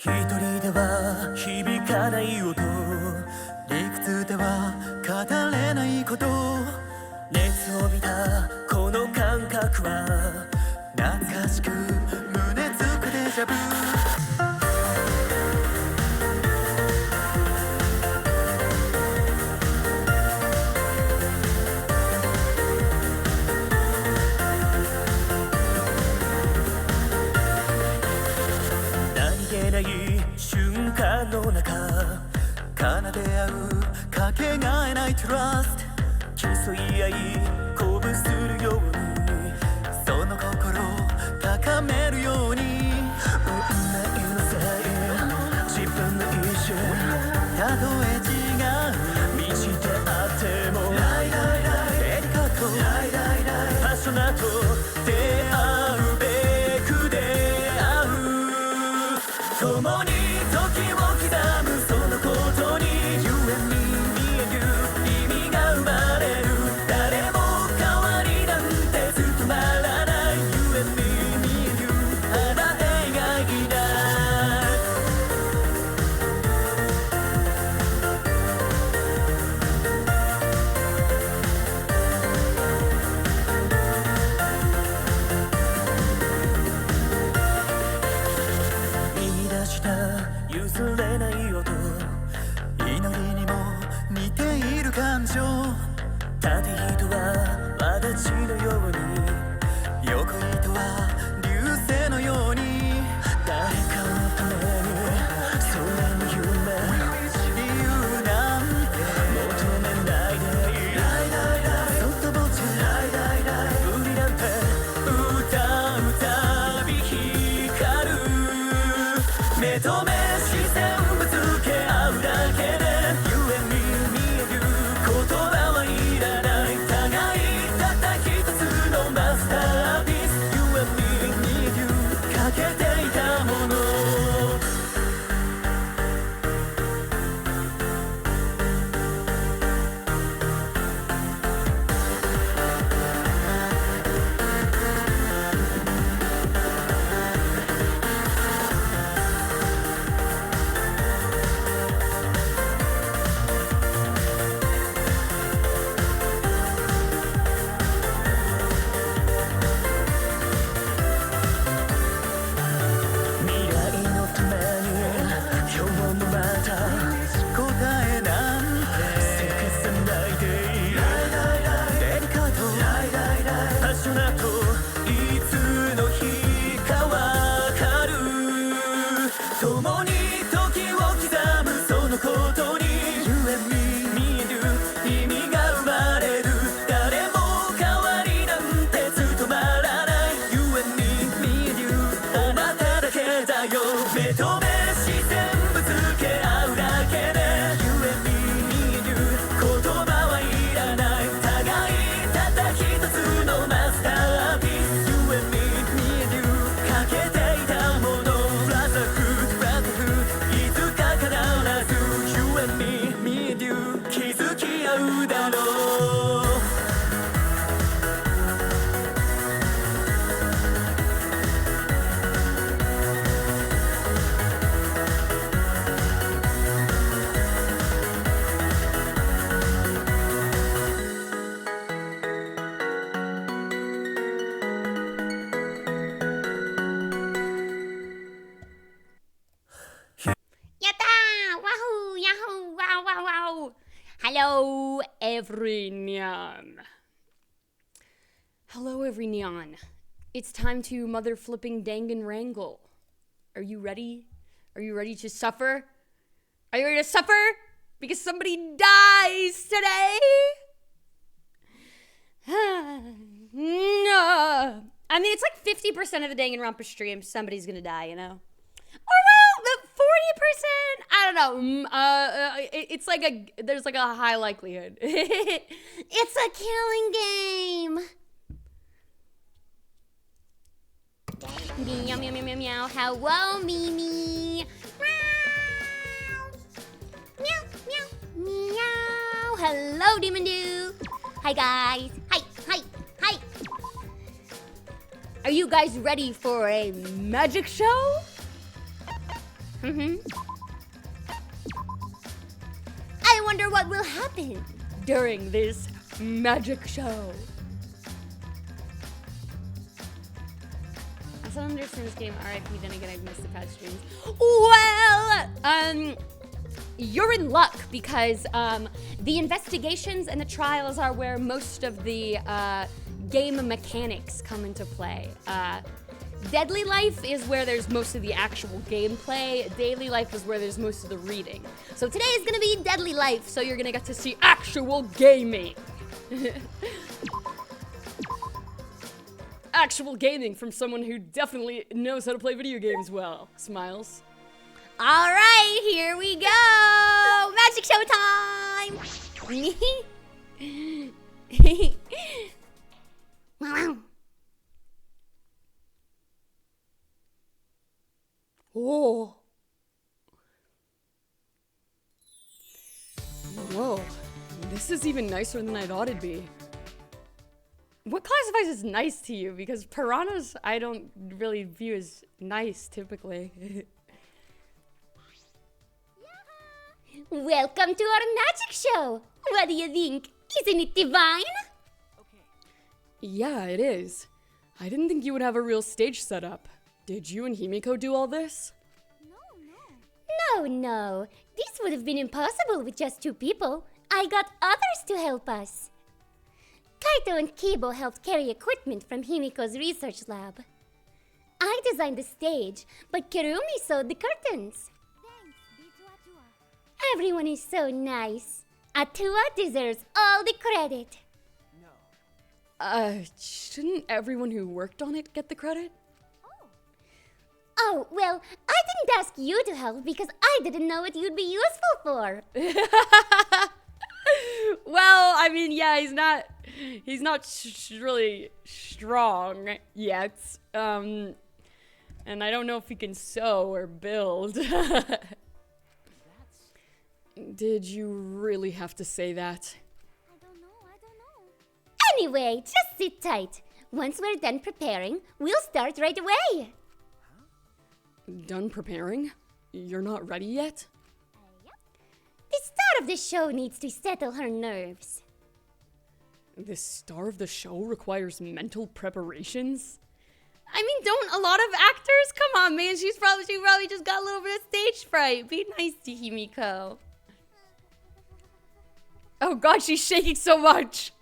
人では響かない音、理屈では語れないこと、熱を帯びたこの感覚は懐かしく胸つくデジャブ。何気ない瞬間の中、奏で合うかけがえないトラスト、競い合い鼓舞するように、その心高めるように、運命のせい、自分の意志、たとえ違う道であっても、エリカとパッショナと出会うべく出会う、共に時を刻むそのことに You and me, me and you 意味が生まれる、誰も代わりなんて務まらない You and me, me and you あなた以外いない。見出した譲れない音、祈りにも似ている感情、縦糸は轍のように、横糸は流星のように、誰かのためにそれに夢、理由なんて求めないでいい、そっとぼち無理なんて歌うたび光る、目と目視線ぶつけ合うだけで You and me, me and you 言葉はいらない、互いたった一つのマスターピース You and me, me and you かけていたもの、未来のために今日もまた答えなんてせかさないでいい、デリカとパッショナといつの日かわかる、共に時を刻むそのことに You and me, me and you 意味が生まれる、誰も代わりなんて務まらない You and me, me and you あなただけだよ、目と目視線ぶつけ合うだけで You and me, me and you 言葉はいらない、互いたった一つのマスターピース You and me, me and you かけていたもの、ブラザーフードいつか必ず You and me, me and you 気づき合うだろう。やったー！ワホーヤッホーワウワウワウ Hello everyone. Hello everyone. It's time to mother flipping Danganronpa. Are you ready? Are you ready to suffer? Are you ready to suffer? Because somebody dies today? No. I mean, it's like 50% of the Danganronpa stream, somebody's gonna die, you know? Or well, the 40%, I don't know. It's like there's like a high likelihood. It's a killing game. Meow, meow, meow, meow, meow. Hello, Mimi. Meow. Meow, meow, meow. Hello, Demon Dude. Hi, guys. Hi, hi, hi. Are you guys ready for a magic show? I wonder what will happen during this magic show. I still don't understand this game. RIP, then again, I've missed the past streams. Well, you're in luck because the investigations and the trials are where most of the game mechanics come into play. Deadly Life is where there's most of the actual gameplay. Daily Life is where there's most of the reading. So today is gonna be Deadly Life, so you're gonna get to see actual gaming. Actual gaming from someone who definitely knows how to play video games well. Smiles. All right, here we go. Magic show time. Oh. Whoa. This is even nicer than I thought it'd be. What classifies as nice to you? Because piranhas I don't really view as nice typically. Welcome to our magic show. What do you think? Isn't it divine? Okay. Yeah, it is. I didn't think you would have a real stage set up. Did you and Himiko do all this? No. This would have been impossible with just 2 people. I got others to help us. Kaito and Kibo helped carry equipment from Himiko's research lab. I designed the stage, but Kirumi sewed the curtains. Everyone is so nice. Atua deserves all the credit. No. Shouldn't everyone who worked on it get the credit? Oh, well, I didn't ask you to help because I didn't know what you'd be useful for. Well, I mean, yeah, he's not really strong yet. And I don't know if he can sew or build. Did you really have to say that? I don't know. Anyway, just sit tight. Once we're done preparing, we'll start right away. Done preparing? You're not ready yet? The star of the show needs to settle her nerves. The star of the show requires mental preparations? I mean, don't a lot of actors? Come on, man. She probably just got a little bit of stage fright. Be nice to Himiko. Oh god, she's shaking so much.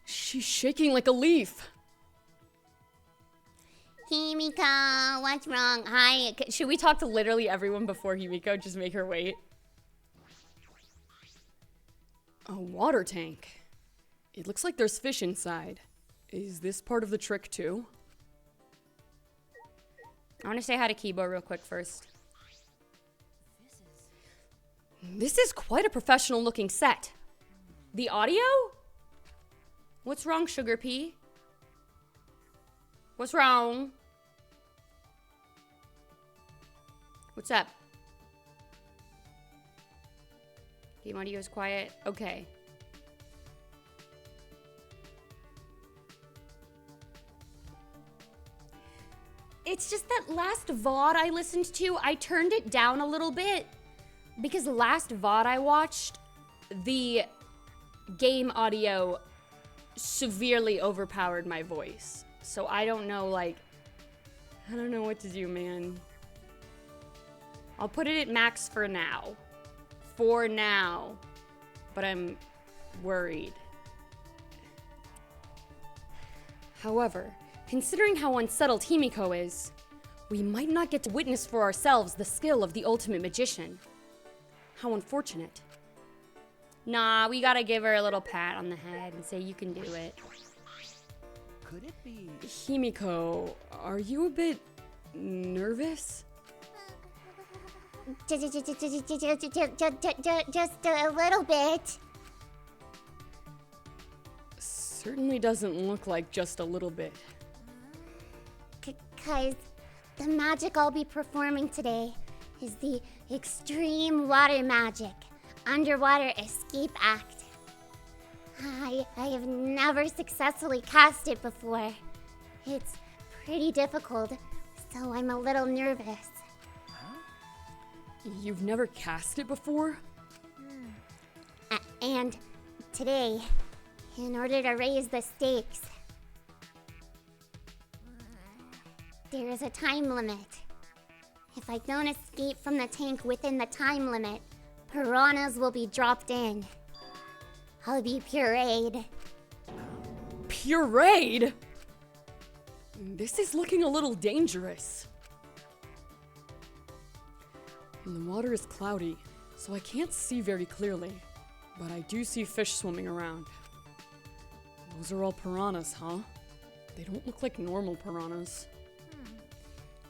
She's shaking like a leaf. Himiko, what's wrong? Hi. Should we talk to literally everyone before Himiko? Just make her wait. A water tank. It looks like there's fish inside. Is this part of the trick too? I want to say hi to Kibo real quick first. This is quite a professional looking set. The audio? What's wrong, Sugar Pea? What's wrong? What's up? Game audio is quiet. Okay. It's just that last VOD I listened to, I turned it down a little bit because the last VOD I watched, the game audio severely overpowered my voice. So I don't know, like, I don't know what to do, man. I'll put it at max for now. For now. But I'm worried. However, considering how unsettled Himiko is, we might not get to witness for ourselves the skill of the ultimate magician. How unfortunate. Nah, we gotta give her a little pat on the head and say you can do it. Could it be? Himiko, are you a bit nervous? Just a little bit. Certainly doesn't look like just a little bit. Cause the magic I'll be performing today is the extreme water magic, underwater escape act. I have never successfully cast it before. It's pretty difficult, so I'm a little nervous. You've never cast it before? And today, in order to raise the stakes, there is a time limit. If I don't escape from the tank within the time limit, piranhas will be dropped in. I'll be pureed. Pureed? This is looking a little dangerous. The water is cloudy, so I can't see very clearly, but I do see fish swimming around. Those are all piranhas, huh? They don't look like normal piranhas.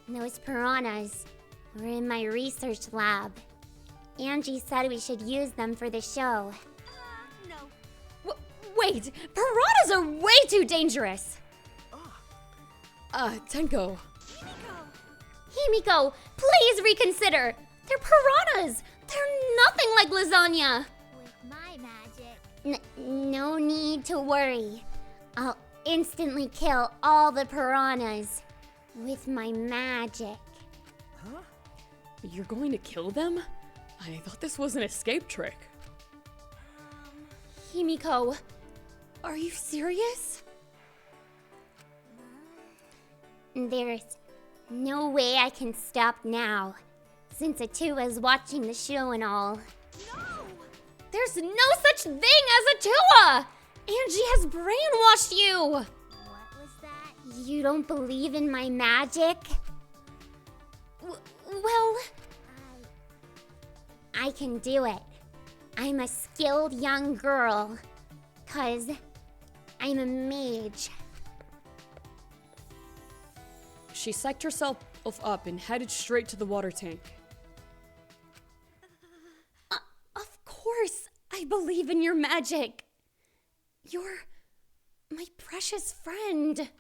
Those piranhas were in my research lab. Angie said we should use them for the show. No. Wait, piranhas are way too dangerous! Tenko. Himiko, please reconsider! They're piranhas! They're nothing like lasagna! With my magic. No need to worry. I'll instantly kill all the piranhas with my magic. Huh? You're going to kill them? I thought this was an escape trick. Himiko, Are you serious? there's no way I can stop now, since Atua's watching the show and all. There's no such thing as Atua! Angie has brainwashed you! What was that? You don't believe in my magic? Well, I can do it. I'm a skilled young girl, 'cause I'm a mage. She psyched herself up and headed straight to the water tank. Of course, I believe in your magic. You're my precious friend.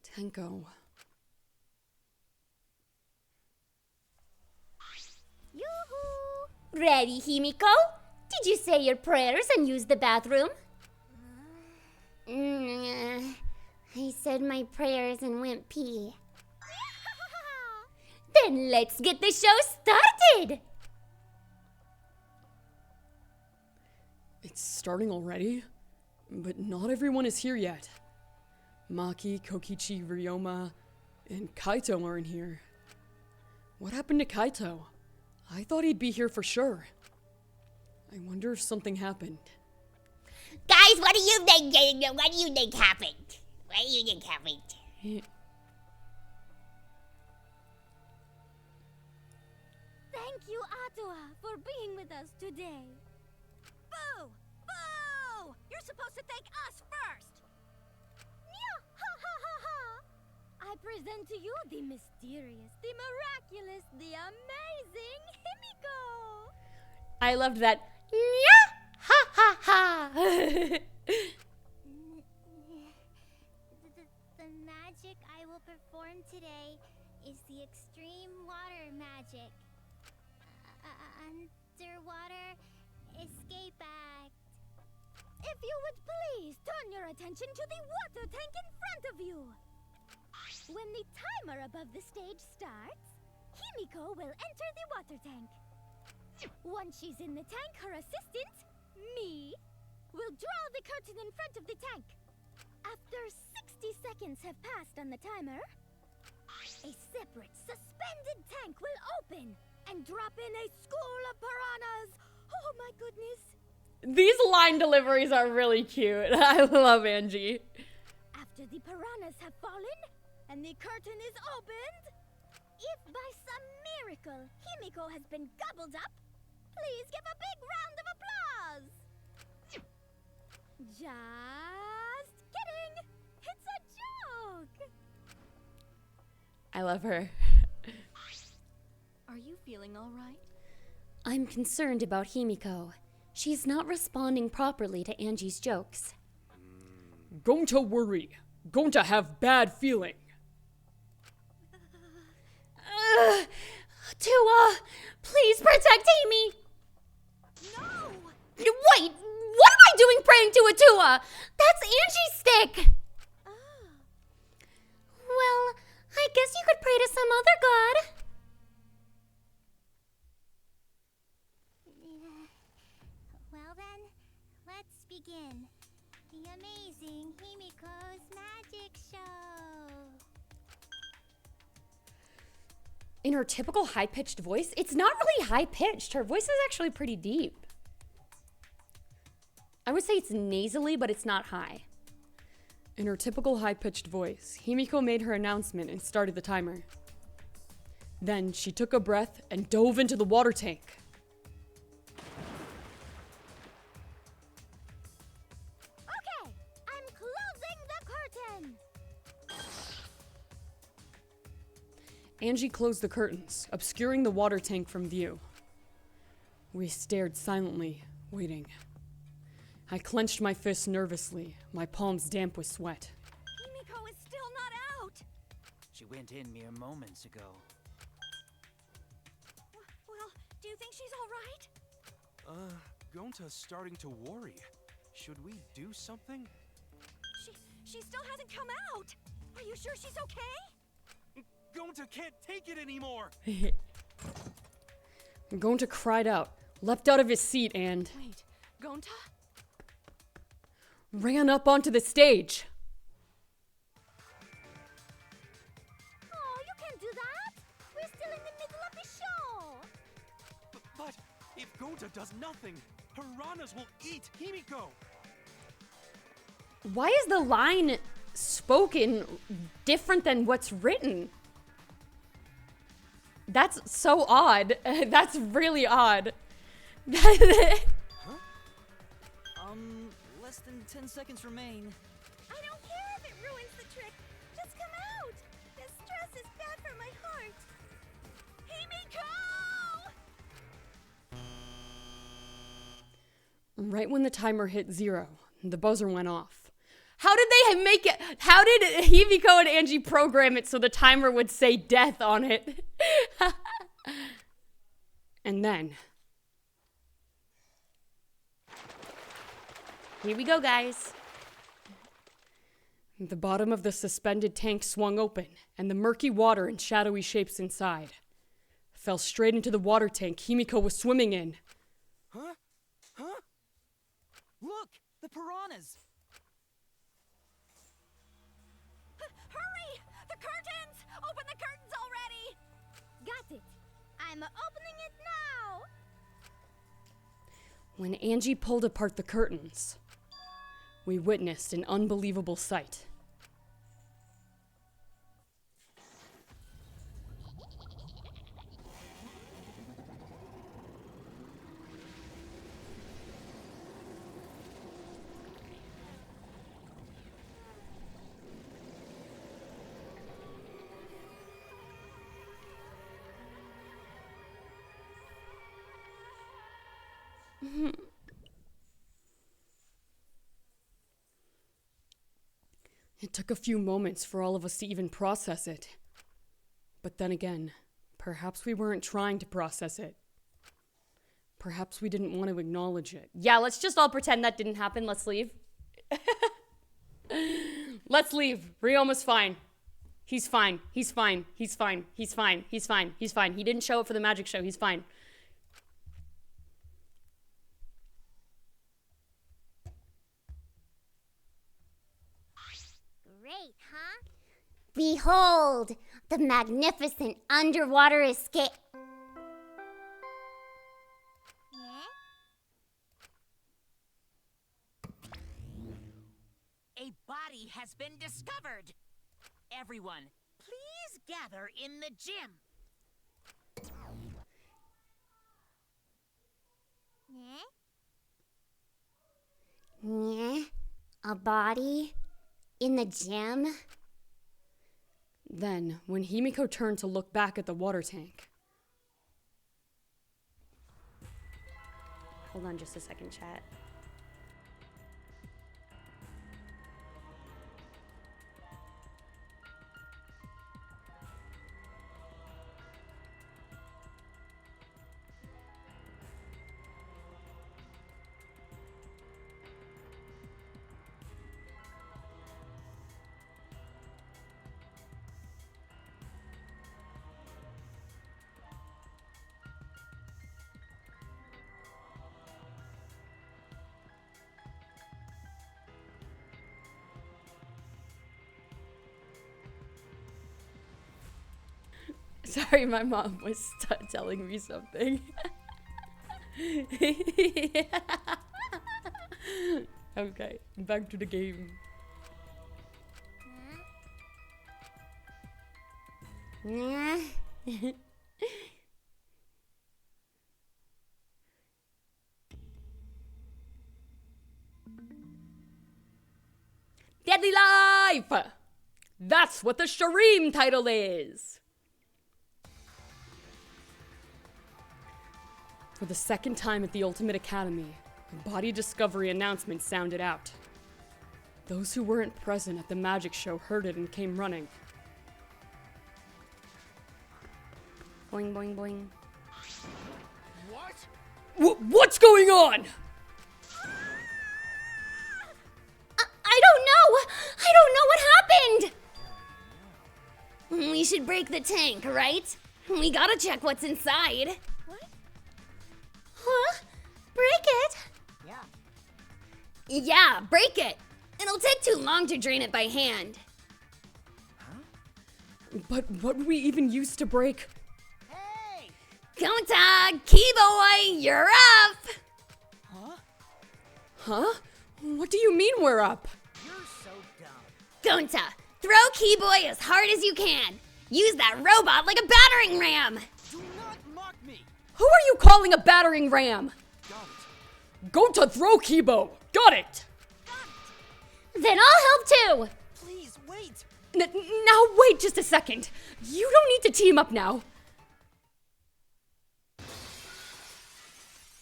Tenko. Yoo-hoo! Ready, Himiko? Did you say your prayers and use the bathroom? I said my prayers and went pee. Then let's get the show started! It's starting already? But not everyone is here yet. Maki, Kokichi, Ryoma, and Kaito aren't here. What happened to Kaito? I thought he'd be here for sure. I wonder if something happened. Guys, what do you think? What do you think happened? What do you think happened? Thank you, Atua, for being with us today. Boo! Boo! You're supposed to thank us first! Yeah, ha ha ha ha! I present to you the mysterious, the miraculous, the amazing Himiko! I loved that. Yeah! Ha ha ha! The magic I will perform today is the extreme water magic. Underwater escape act. If you would please turn your attention to the water tank in front of you. When the timer above the stage starts, Himiko will enter the water tank. Once she's in the tank, her assistant, me, will draw the curtain in front of the tank. After 60 seconds have passed on the timer, a separate suspended tank will open and drop in a school of piranhas. Oh my goodness. These line deliveries are really cute. I love Angie. After the piranhas have fallen and the curtain is opened, if by some miracle Himiko has been gobbled up, please give a big round of applause. Just kidding. It's a joke. I love her. Are you feeling all right? I'm concerned about Himiko. She's not responding properly to Angie's jokes. Going to worry. Going to have bad feeling. Tua, please protect Amy. No! Wait, what am I doing praying to Atua? That's Angie's stick. Oh. Well, I guess you could pray to some other god. begin. The amazing Himiko's magic show. In her typical high-pitched voice, it's not really high-pitched. Her voice is actually pretty deep. I would say it's nasally, but it's not high. In her typical high-pitched voice, Himiko made her announcement and started the timer. Then she took a breath and dove into the water tank. Okay, I'm closing the curtain. Angie closed the curtains, obscuring the water tank from view. We stared silently, waiting. I clenched my fists nervously, my palms damp with sweat. Himiko is still not out. She went in mere moments ago. Well, do you think she's all right? Gonta's starting to worry. Should we do something? She still hasn't come out. Are you sure she's okay? Gonta can't take it anymore! Gonta cried out, leapt out of his seat, and Wait, Gonta? ran up onto the stage. Oh, you can't do that. We're still in the middle of the show. But if Gonta does nothing, piranhas will eat Himiko! Why is the line spoken different than what's written? That's so odd. That's really odd. Less than 10 seconds remain. I don't care if it ruins the trick. Just come out. This stress is bad for my heart. Himiko! Right when the timer hit 0, the buzzer went off. How did they make it? How did Himiko and Angie program it so the timer would say death on it? And then, here we go, guys. The bottom of the suspended tank swung open, and the murky water and shadowy shapes inside fell straight into the water tank Himiko was swimming in. Huh? Huh? Look! The piranhas! Hurry! The curtains! Open the curtains already! Got it. I'm opening it now. When Angie pulled apart the curtains, we witnessed an unbelievable sight. It took a few moments for all of us to even process it. But then again, perhaps we weren't trying to process it. Perhaps we didn't want to acknowledge it. Yeah, let's just all pretend that didn't happen. Let's leave. Let's leave. Ryoma's fine. He's fine. He's fine. He's fine. He's fine. He's fine. He's fine. He didn't show up for the magic show. He's fine. Great, huh? Behold, the magnificent underwater escape. Yeah? A body has been discovered. Everyone, please gather in the gym. Yeah? Yeah, a body in the gym. Then, when Himiko turned to look back at the water tank. Hold on just a second, chat. Sorry, my mom was telling me something. Okay, back to the game. Deadly Life! That's what the Shreem title is! For the second time at the Ultimate Academy, a body discovery announcement sounded out. Those who weren't present at the magic show heard it and came running. Boing, boing, boing. What? What's going on? I don't know! I don't know what happened! We should break the tank, right? We gotta check what's inside. What? Huh? Break it? Yeah, break it! It'll take too long to drain it by hand. But what would we even use to break? Hey! Gonta, Key-Boy, you're up! Huh? What do you mean we're up? You're so dumb. Gonta, throw Key-Boy as hard as you can. Use that robot like a battering ram. Do not mock me! Who are you calling a battering ram? Got it. Go to throw Kibo! Got it! Then I'll help too. Please, wait! Now wait just a second. You don't need to team up now.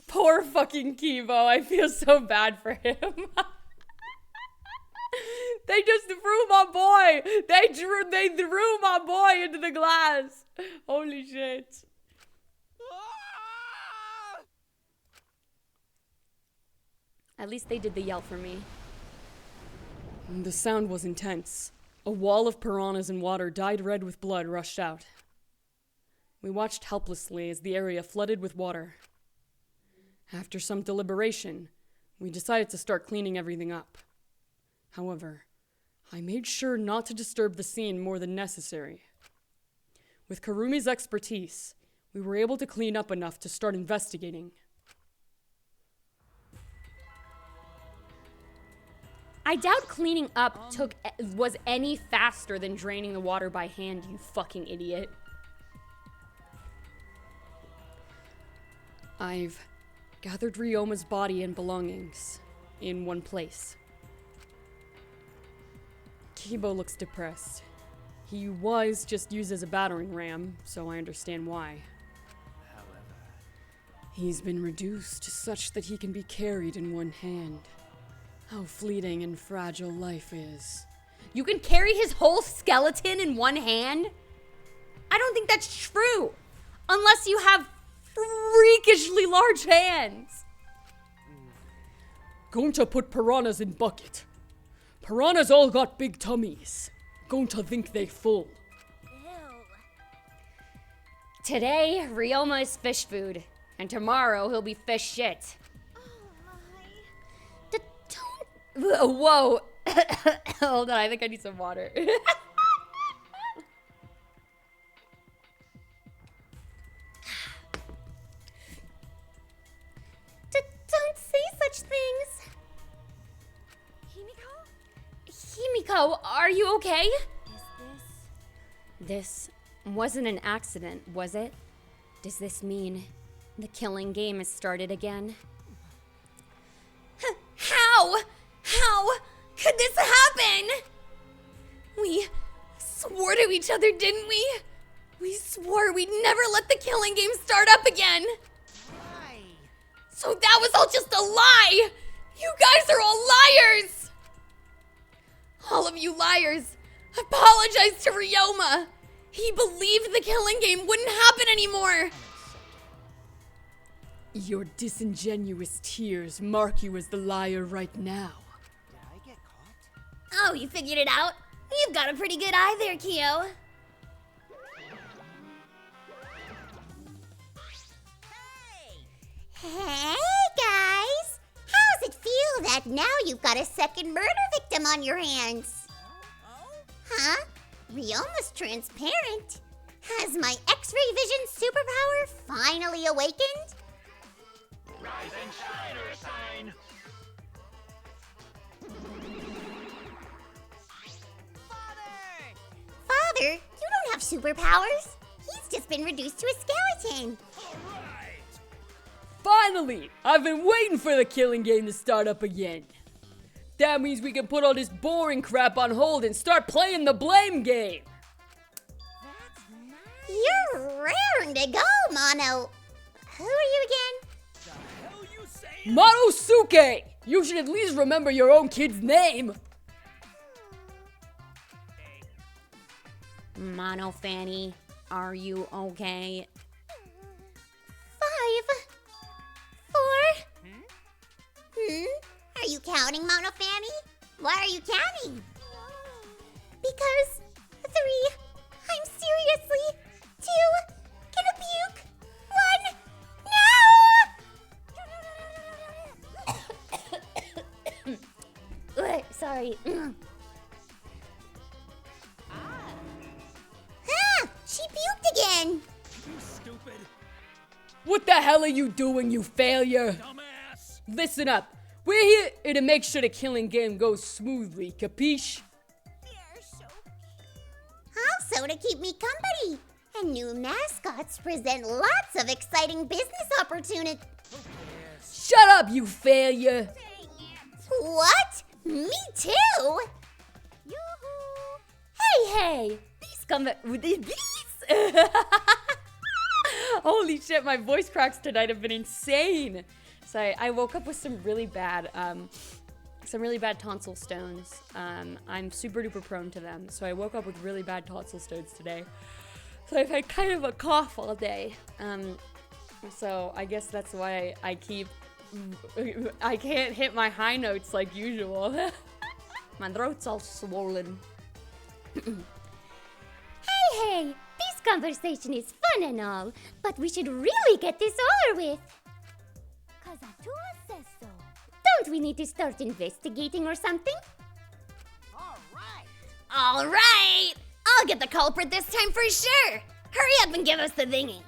Poor fucking Kibo. I feel so bad for him. They just threw my boy. They threw my boy into the glass. Holy shit. Ah! At least they did the yell for me. The sound was intense. A wall of piranhas and water dyed red with blood rushed out. We watched helplessly as the area flooded with water. After some deliberation, we decided to start cleaning everything up. However, I made sure not to disturb the scene more than necessary. With Karumi's expertise, we were able to clean up enough to start investigating. I doubt cleaning up was any faster than draining the water by hand, you fucking idiot. I've gathered Ryoma's body and belongings in one place. Kibo looks depressed. He was just used as a battering ram, so I understand why. He's been reduced such that he can be carried in one hand. How fleeting and fragile life is. You can carry his whole skeleton in one hand? I don't think that's true. Unless you have freakishly large hands. Going to put piranhas in bucket. Piranhas all got big tummies. Going to think they full. Today, Ryoma is fish food. And tomorrow, he'll be fish shit. Whoa. Hold on, I think I need some water. Don't say such things. Himiko, are you okay? This wasn't an accident, was it? Does this mean the killing game has started again? How could this happen? We swore to each other, didn't we? We swore we'd never let the killing game start up again. Why? So that was all just a lie! You guys are all liars! All of you liars, apologize to Ryoma. He believed the killing game wouldn't happen anymore. Your disingenuous tears mark you as the liar right now. Did I get caught? Oh, you figured it out? You've got a pretty good eye there, Kyo. Hey, guys! How's it feel that now you've got a second murder victim on your hands? Huh? Ryoma's transparent. Has my X-ray vision superpower finally awakened? Rise and shine, Ursine! Father, you don't have superpowers. He's just been reduced to a skeleton. Finally! I've been waiting for the killing game to start up again. That means we can put all this boring crap on hold and start playing the blame game. You're raring to go, Mono. Who are you again? Monosuke! You should at least remember your own kid's name. Mono Fanny, are you okay? 5, 4. Are you counting, Mono Fanny? Why are you counting? Because 3. I'm seriously 2. Gonna puke. 1. No. Sorry. She puked again. You stupid What the hell are you doing, you failure? dumbass! Listen up. We're here to make sure the killing game goes smoothly, capiche? Also to keep me company. And new mascots present lots of exciting business opportunities. Shut up, you failure! What? Me too? Hey! These come these. Holy shit, my voice cracks tonight have been insane. So I woke up with some really bad tonsil stones. I'm super duper prone to them. So I woke up with really bad tonsil stones today. So I've had kind of a cough all day. So I guess that's why I can't hit my high notes like usual. My throat's all swollen. Hey, this conversation is fun and all, but we should really get this over with. Cause Atua says so. Don't we need to start investigating or something? All right! I'll get the culprit this time for sure! Hurry up and give us the thingy.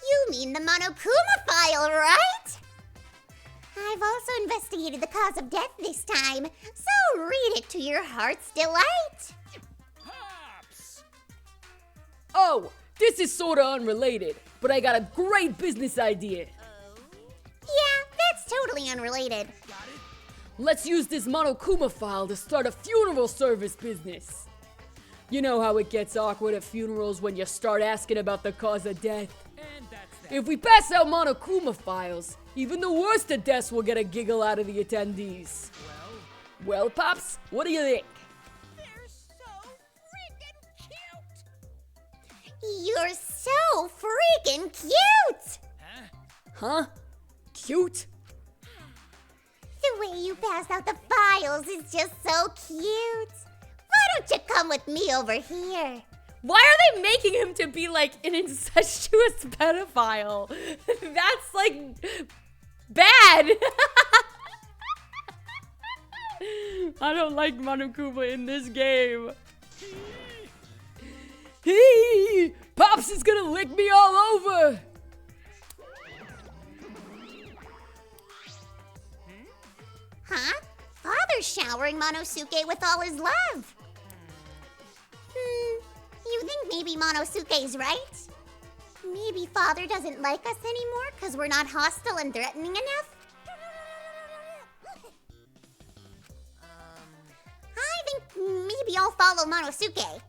You mean the Monokuma file, right? I've also investigated the cause of death this time, so read it to your heart's delight. Pops! Oh, this is sorta unrelated, but I got a great business idea. Yeah, that's totally unrelated. Let's use this Monokuma file to start a funeral service business. You know how it gets awkward at funerals when you start asking about the cause of death? And that's that. If we pass out Monokuma files, even the worst of deaths will get a giggle out of the attendees. Well, Pops, what do you think? They're so freaking cute! You're so freaking cute! Huh? Cute? The way you pass out the files is just so cute. Why don't you come with me over here? Why are they making him to be like an incestuous pedophile? That's like bad. I don't like Monokuma in this game. Hey, Pops is gonna lick me all over. Huh? Father's showering Monosuke with all his love. You think maybe Monosuke's right? Maybe Father doesn't like us anymore because we're not hostile and threatening enough? I think maybe I'll follow Monosuke.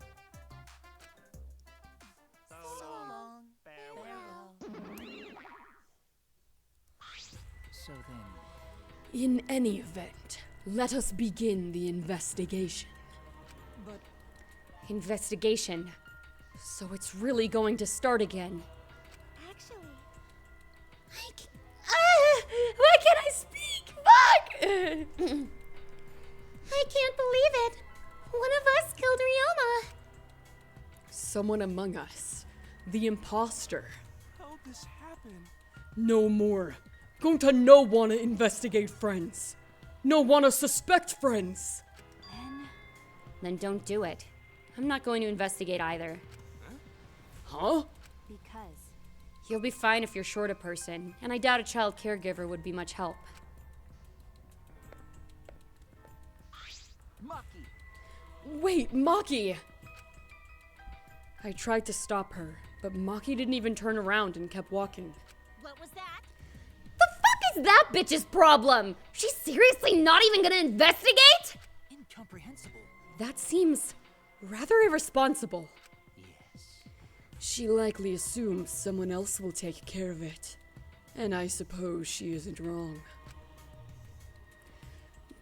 So then, In any event, let us begin the investigation. but Investigation. So it's really going to start again. Actually, Why can't I speak? Fuck! I can't believe it. One of us killed Ryoma. Someone among us. The imposter. How'd this happen? No more. Going to no wanna investigate friends. No wanna suspect friends. Then don't do it. I'm not going to investigate either. Huh? Because You'll be fine if you're short a person, and I doubt a child caregiver would be much help. Maki. Wait, Maki! I tried to stop her, but Maki didn't even turn around and kept walking. what was that? The fuck is that bitch's problem? She's seriously not even gonna investigate? Incomprehensible. That seems rather irresponsible. Yes. She likely assumes someone else will take care of it. And I suppose she isn't wrong.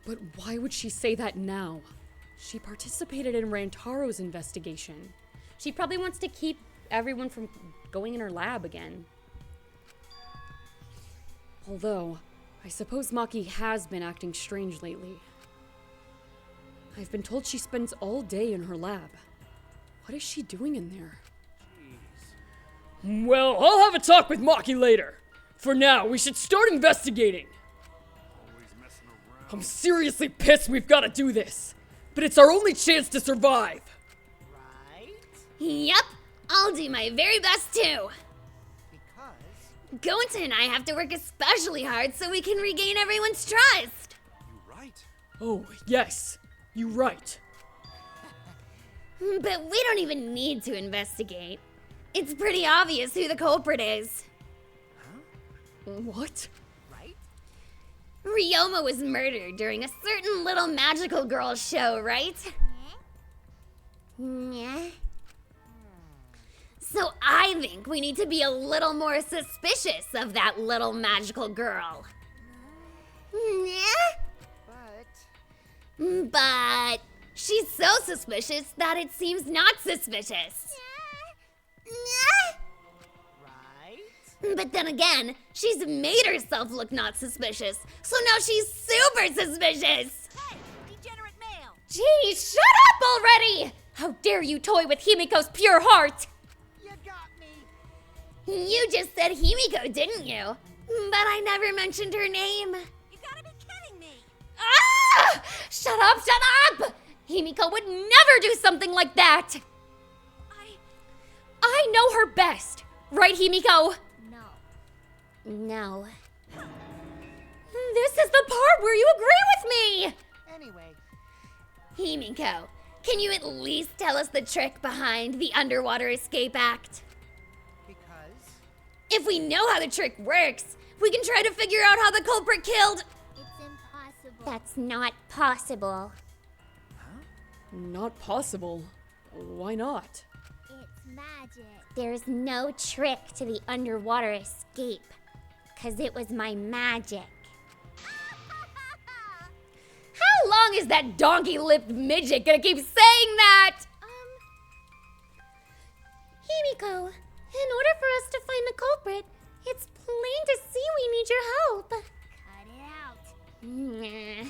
But why would she say that now? She participated in Rantaro's investigation. She probably wants to keep everyone from going in her lab again. Although, I suppose Maki has been acting strange lately. I've been told she spends all day in her lab. What is she doing in there? Well, I'll have a talk with Maki later. For now, we should start investigating. I'm seriously pissed we've got to do this. But it's our only chance to survive. Yep, I'll do my very best too. Because Goenton and I have to work especially hard so we can regain everyone's trust. You right. Oh, yes. You're right. But we don't even need to investigate. It's pretty obvious who the culprit is. What? right? Ryoma was murdered during a certain little magical girl show, right? Yeah. So I think we need to be a little more suspicious of that little magical girl. Yeah. But she's so suspicious that it seems not suspicious. Right? But then again, she's made herself look not suspicious, so now she's super suspicious. Hey, degenerate male! Gee, shut up already! How dare you toy with Himiko's pure heart? You got me. You just said Himiko, didn't you? But I never mentioned her name. You gotta be kidding me! Ah! Shut up, shut up! Himiko would never do something like that! I know her best, right, Himiko? No. This is the part where you agree with me! Anyway, Himiko, can you at least tell us the trick behind the Underwater Escape Act? because If we know how the trick works, we can try to figure out how the culprit killed. It's impossible. That's not possible. Not possible. Why not? It's magic. There's no trick to the underwater escape, 'cause it was my magic. How long is that donkey-lipped midget gonna keep saying that? Himiko, in order for us to find the culprit, it's plain to see we need your help. Cut it out. Nah,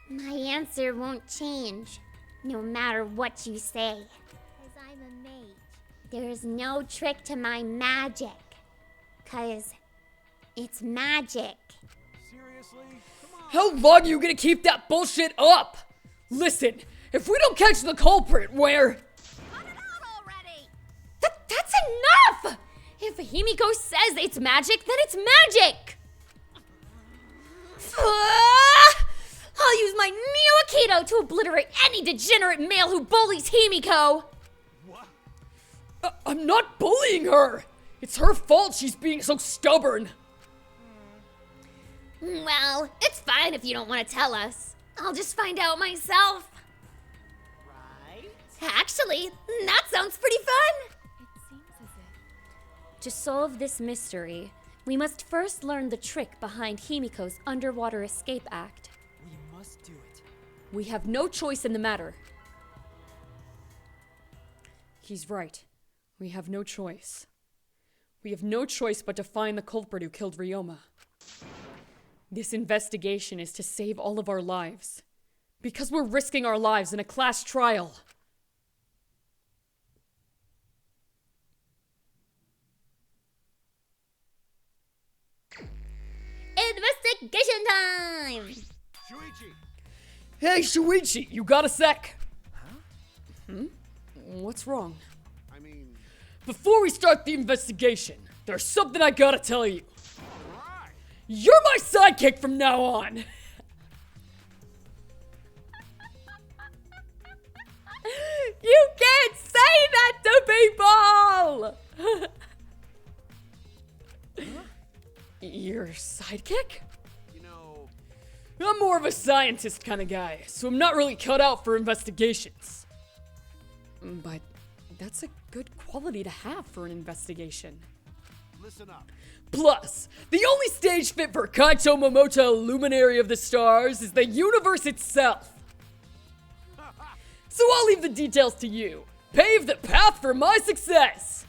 my answer won't change, no matter what you say. 'Cause I'm a mage. There's no trick to my magic, 'cause it's magic. Seriously? Come on. How long are you gonna keep that bullshit up? Listen, if we don't catch the culprit, we're... Cut it out already! That's enough! If Himiko says it's magic, then it's magic! I'll use my Neo Aikido to obliterate any degenerate male who bullies Himiko! What? I'm not bullying her! It's her fault she's being so stubborn! Well, it's fine if you don't want to tell us. I'll just find out myself. right? Actually, that sounds pretty fun! It seems as if. To solve this mystery, we must first learn the trick behind Himiko's Underwater Escape Act. We must do it. We have no choice in the matter. He's right. We have no choice. We have no choice but to find the culprit who killed Ryoma. This investigation is to save all of our lives. Because we're risking our lives in a class trial. Investigation time! Shuichi! Hey, Shuichi, you got a sec? What's wrong? I mean, Before we start the investigation, there's something I gotta tell you. right. You're my sidekick from now on! You can't say that to people! Your sidekick? You know, I'm more of a scientist kind of guy, so I'm not really cut out for investigations. But that's a good quality to have for an investigation. listen up. Plus, the only stage fit for Kaito Momoto, Luminary of the Stars, is the universe itself. So I'll leave the details to you. Pave the path for my success!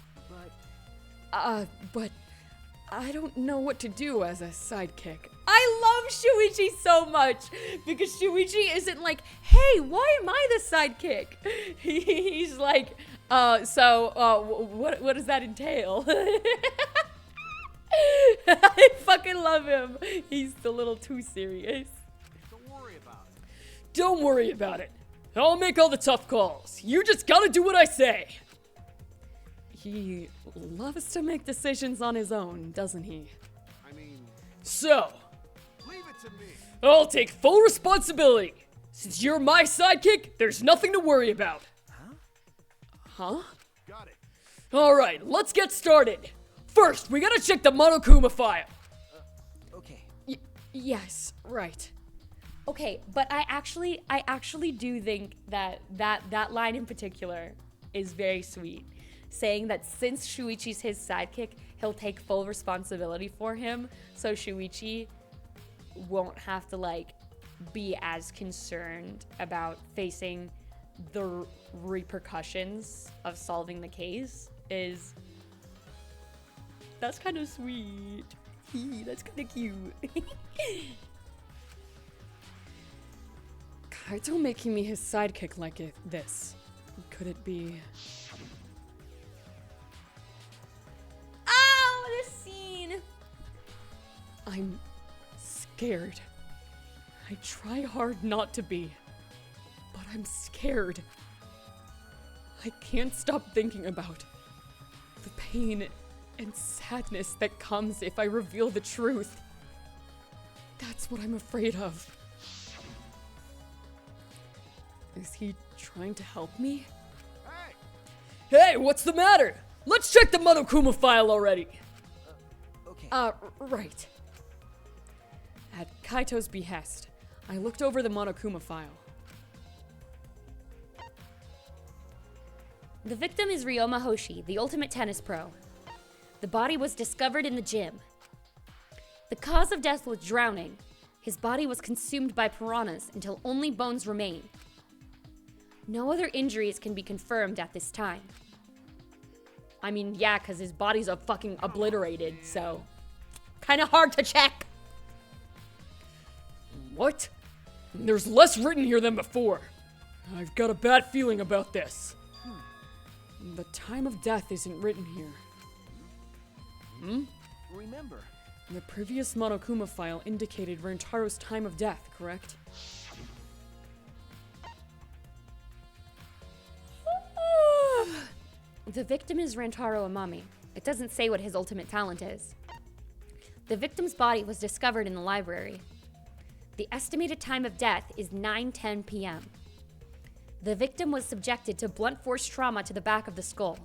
But I don't know what to do as a sidekick. I love Shuichi so much because Shuichi isn't like, hey, why am I the sidekick? He's like, what does that entail? I fucking love him. He's a little too serious. Don't worry about it. Don't worry about it. I'll make all the tough calls. You just gotta do what I say. He loves to make decisions on his own, doesn't he? I mean, So, leave it to me. I'll take full responsibility. Since you're my sidekick, there's nothing to worry about. Huh? Got it. Alright, let's get started. First, we gotta check the Monokuma file. Okay. Yes, right. Okay, but I actually do think that line in particular is very sweet. Saying that since Shuichi's his sidekick, he'll take full responsibility for him, so Shuichi won't have to, like, be as concerned about facing the repercussions of solving the case is... That's kind of sweet. That's kind of cute. Kaito making me his sidekick like this. Could it be... Oh, this scene! I'm scared. I try hard not to be, but I'm scared. I can't stop thinking about the pain and sadness that comes if I reveal the truth. That's what I'm afraid of. Is he trying to help me? Hey, Hey, what's the matter? Let's check the Monokuma file already. Okay. Right. At Kaito's behest, I looked over the Monokuma file. The victim is Ryoma Hoshi, the ultimate tennis pro. The body was discovered in the gym. The cause of death was drowning. His body was consumed by piranhas until only bones remain. No other injuries can be confirmed at this time. I mean, yeah, because his body's fucking obliterated, so... Kind of hard to check. What? There's less written here than before. I've got a bad feeling about this. The time of death isn't written here. Remember, The previous Monokuma file indicated Rentaro's time of death, correct? The victim is Rantaro Amami. It doesn't say what his ultimate talent is. The victim's body was discovered in the library. The estimated time of death is 9:10 p.m. The victim was subjected to blunt force trauma to the back of the skull,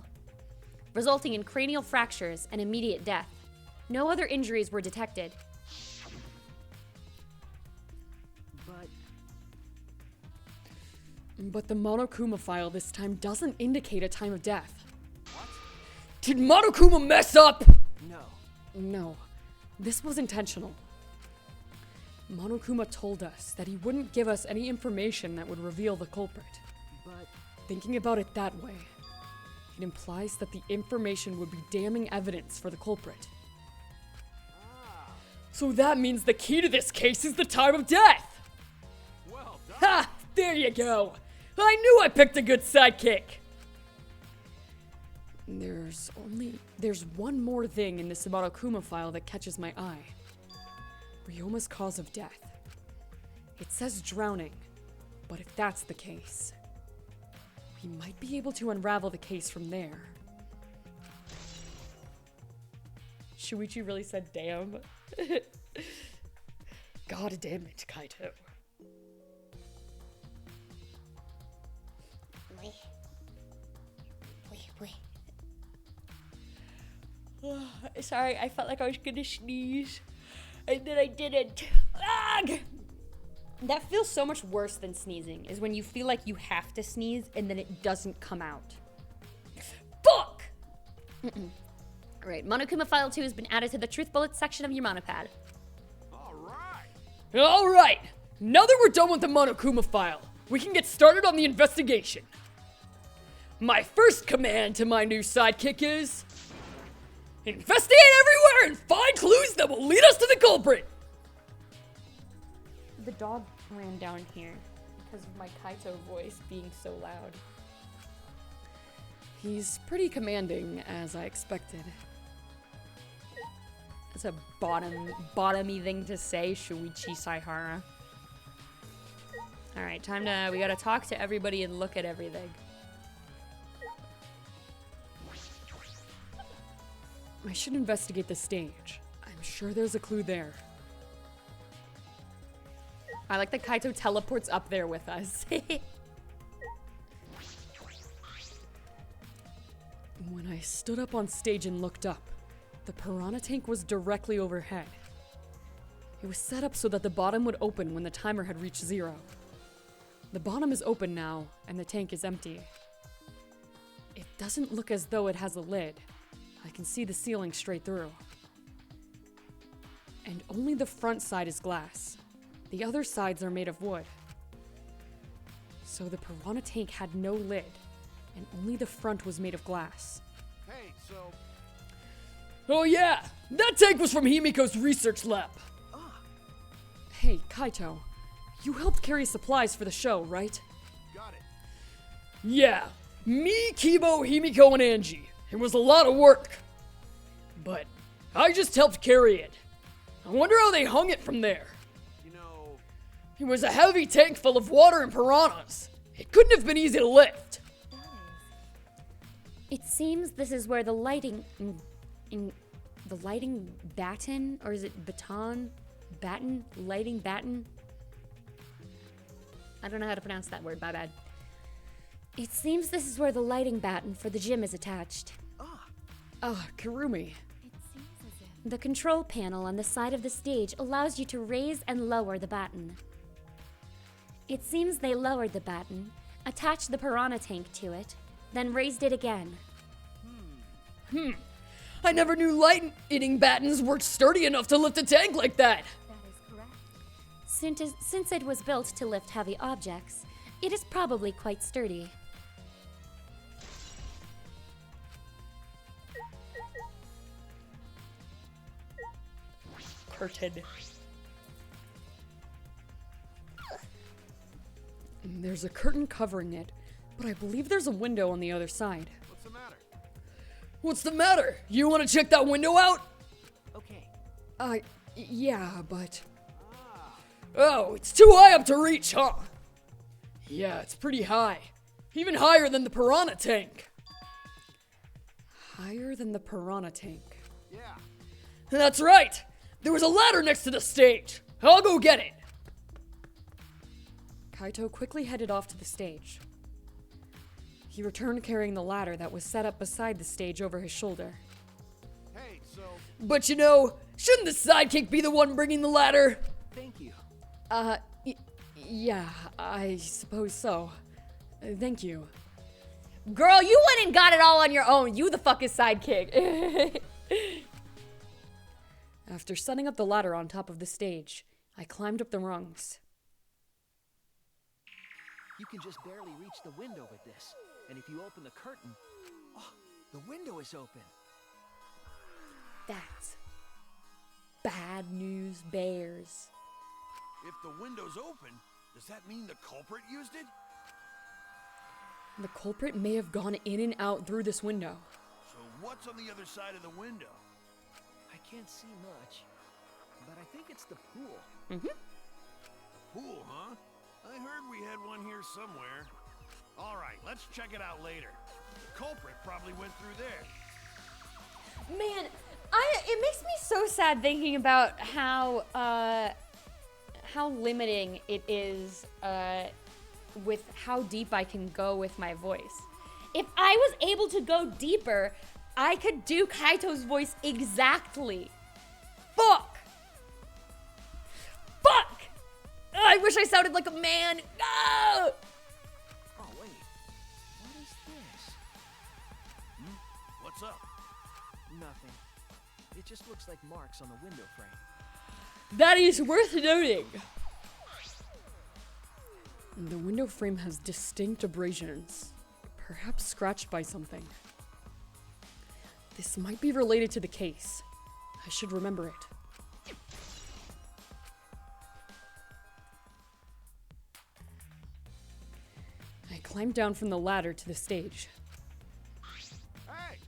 resulting in cranial fractures and immediate death. No other injuries were detected. But the Monokuma file this time doesn't indicate a time of death. What? Did Monokuma mess up? no. No, this was intentional. Monokuma told us that he wouldn't give us any information that would reveal the culprit. But Thinking about it that way, it implies that the information would be damning evidence for the culprit. So that means the key to this case is the time of death! well done. Ha! There you go! I knew I picked a good sidekick! There's one more thing in this Monokuma file that catches my eye. Ryoma's cause of death. It says drowning, but if that's the case... We might be able to unravel the case from there. Shuichi really said damn. God damn it, Kaito. Sorry, I felt like I was gonna sneeze. And then I didn't. Ugh! That feels so much worse than sneezing, is when you feel like you have to sneeze and then it doesn't come out. Fuck! Alright, Monokuma File 2 has been added to the Truth Bullets section of your Monopad. Alright! Now that we're done with the Monokuma file, we can get started on the investigation. My first command to my new sidekick is... investigate everywhere and find clues that will lead us to the culprit! The dog ran down here because of my Kaito voice being so loud. He's pretty commanding, as I expected. That's a bottomy thing to say, Shuichi Saihara. Alright, we gotta talk to everybody and look at everything. I should investigate the stage. I'm sure there's a clue there. I like that Kaito teleports up there with us. When I stood up on stage and looked up, the piranha tank was directly overhead. It was set up so that the bottom would open when the timer had reached 0. The bottom is open now, and the tank is empty. It doesn't look as though it has a lid. I can see the ceiling straight through. And only the front side is glass. The other sides are made of wood. So the piranha tank had no lid, and only the front was made of glass. Hey, so... Oh yeah! That tank was from Himiko's research lab! Hey, Kaito. You helped carry supplies for the show, right? Got it. Yeah. Me, Kibo, Himiko, and Angie. It was a lot of work. But I just helped carry it. I wonder how they hung it from there. You know... It was a heavy tank full of water and piranhas. It couldn't have been easy to lift. It seems this is where the lighting the lighting batten, or is it baton? Batten? Lighting batten? I don't know how to pronounce that word, my bad. It seems this is where the lighting batten for the gym is attached. Kurumi. The control panel on the side of the stage allows you to raise and lower the batten. It seems they lowered the batten, attached the piranha tank to it, then raised it again. I never knew lighting battens were sturdy enough to lift a tank like that. That is correct. Since it was built to lift heavy objects, it is probably quite sturdy. Curtain. There's a curtain covering it, but I believe there's a window on the other side. What's the matter? What's the matter? You want to check that window out? Okay. Yeah, but... Oh, it's too high up to reach, huh? Yeah, it's pretty high. Even higher than the piranha tank. Higher than the piranha tank. Yeah. That's right! There was a ladder next to the stage. I'll go get it. Kaito quickly headed off to the stage. He returned carrying the ladder that was set up beside the stage over his shoulder. Hey, so... But you know, shouldn't the sidekick be the one bringing the ladder? Thank you. Yeah, I suppose so. Thank you. Girl, you went and got it all on your own. You the fucking sidekick. After setting up the ladder on top of the stage, I climbed up the rungs. You can just barely reach the window with this. And if you open the curtain... Oh, the window is open. That's bad news bears. If the window's open, does that mean the culprit used it? The culprit may have gone in and out through this window. So what's on the other side of the window? I can't see much, but I think it's the pool. Pool, huh? I heard we had one here somewhere. All right, let's check it out later. The culprit probably went through there. Man, it makes me so sad thinking about how limiting it is with how deep I can go with my voice. If I was able to go deeper, I could do Kaito's voice exactly. Fuck! Fuck! I wish I sounded like a man. Ah! Oh, wait. What is this? What's up? Nothing. It just looks like marks on the window frame. That is worth noting. The window frame has distinct abrasions, perhaps scratched by something. This might be related to the case. I should remember it. I climbed down from the ladder to the stage. Hey!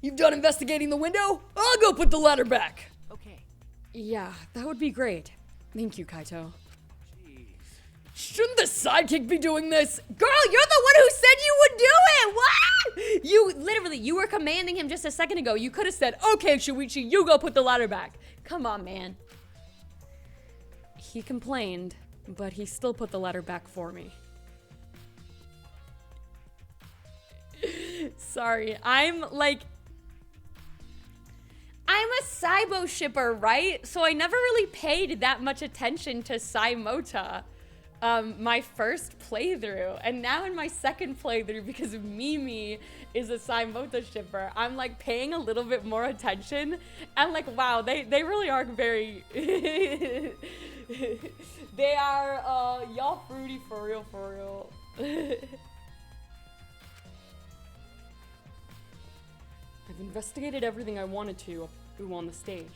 You've done investigating the window? I'll go put the ladder back. Okay. Yeah, that would be great. Thank you, Kaito. Jeez. Shouldn't the sidekick be doing this? Girl, you're the one who said you would do it! What? You were commanding him just a second ago. You could have said, okay, Shuichi, you go put the ladder back. Come on, man. He complained, but he still put the ladder back for me. Sorry, I'm a Saibo shipper, right? So I never really paid that much attention to Saimota my first playthrough. And now in my second playthrough, because Mimi is a Saimota shipper, I'm like paying a little bit more attention. And like, wow, they really are very... they are, y'all fruity for real, for real. I've investigated everything I wanted to on the stage.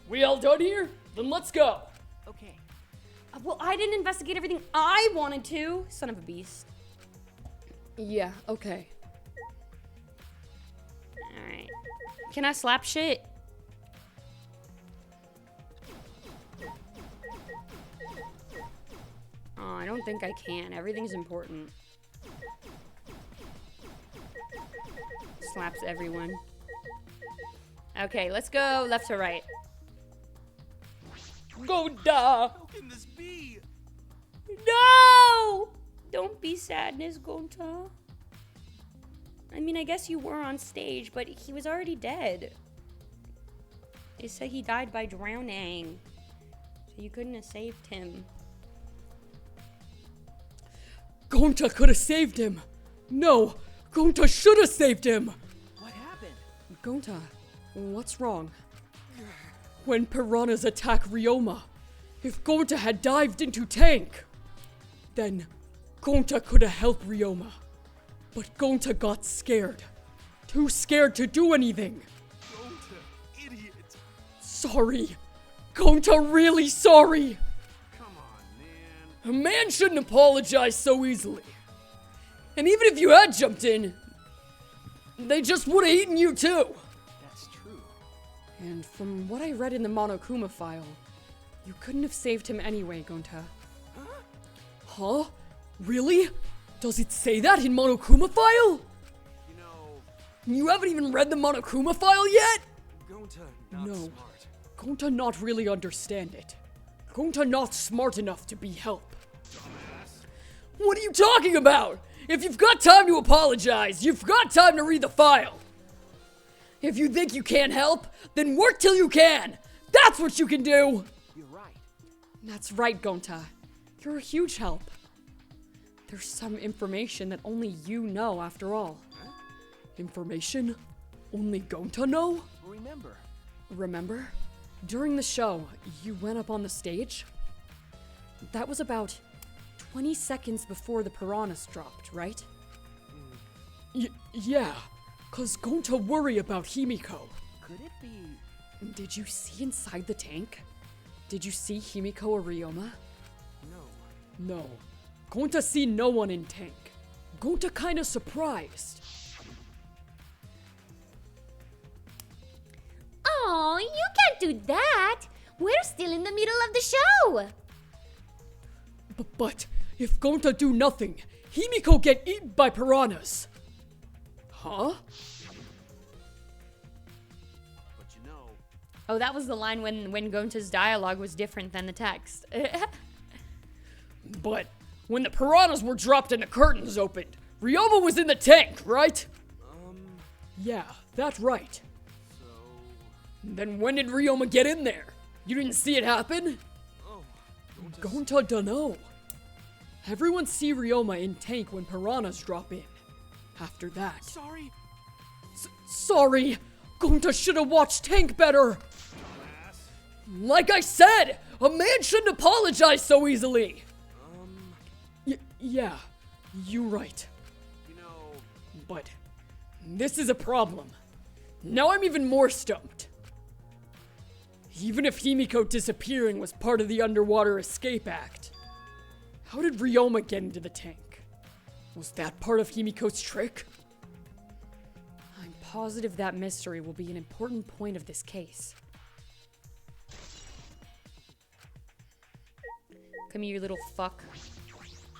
We all done here? Then let's go. Okay. Well, I didn't investigate everything I wanted to. Son of a beast. Yeah, okay. Alright. Can I slap shit? Oh, I don't think I can. Everything's important. Slaps everyone. Okay, let's go left to right. Go da! How can this be? No! Don't be sadness, Gonta. I mean, I guess you were on stage, but he was already dead. They said he died by drowning. So you couldn't have saved him. Gonta could have saved him. No, Gonta should have saved him. What happened? Gonta, what's wrong? When piranhas attack Ryoma, if Gonta had dived into tank, then Gonta could have helped Ryoma. But Gonta got scared. Too scared to do anything. Gonta, idiot. Sorry. Gonta really sorry. Come on, man. A man shouldn't apologize so easily. And even if you had jumped in, they just would have eaten you too. That's true. And from what I read in the Monokuma file, you couldn't have saved him anyway, Gonta. Huh? Really? Does it say that in Monokuma file? You know, You haven't even read the Monokuma file yet? Gonta not No. smart. Gonta not really understand it. Gonta not smart enough to be help. Dumbass. What are you talking about? If you've got time to apologize, you've got time to read the file. If you think you can't help, then work till you can. That's what you can do. You're right. That's right, Gonta. You're a huge help. There's some information that only you know after all. Information only Gonta know? Remember? During the show, you went up on the stage? That was about 20 seconds before the piranhas dropped, right? Yeah, 'cause Gonta worry about Himiko. Could it be? Did you see inside the tank? Did you see Himiko or Ryoma? No. Gonta see no one in tank. Gonta kinda surprised. Oh, you can't do that. We're still in the middle of the show. But If Gonta do nothing, Himiko get eaten by piranhas. Huh? But you know, Oh, that was the line when Gonta's dialogue was different than the text. But when the piranhas were dropped and the curtains opened, Ryoma was in the tank, right? Yeah, that's right. so... Then when did Ryoma get in there? You didn't see it happen? Oh, Gonta dunno. Everyone see Ryoma in tank when piranhas drop in. After that. sorry. Sorry! Gonta should've watched tank better! Ass. Like I said, a man shouldn't apologize so easily! Yeah, you right. You know, But this is a problem. Now I'm even more stumped. Even if Himiko disappearing was part of the Underwater Escape Act, how did Ryoma get into the tank? Was that part of Himiko's trick? I'm positive that mystery will be an important point of this case. Come here, you little fuck.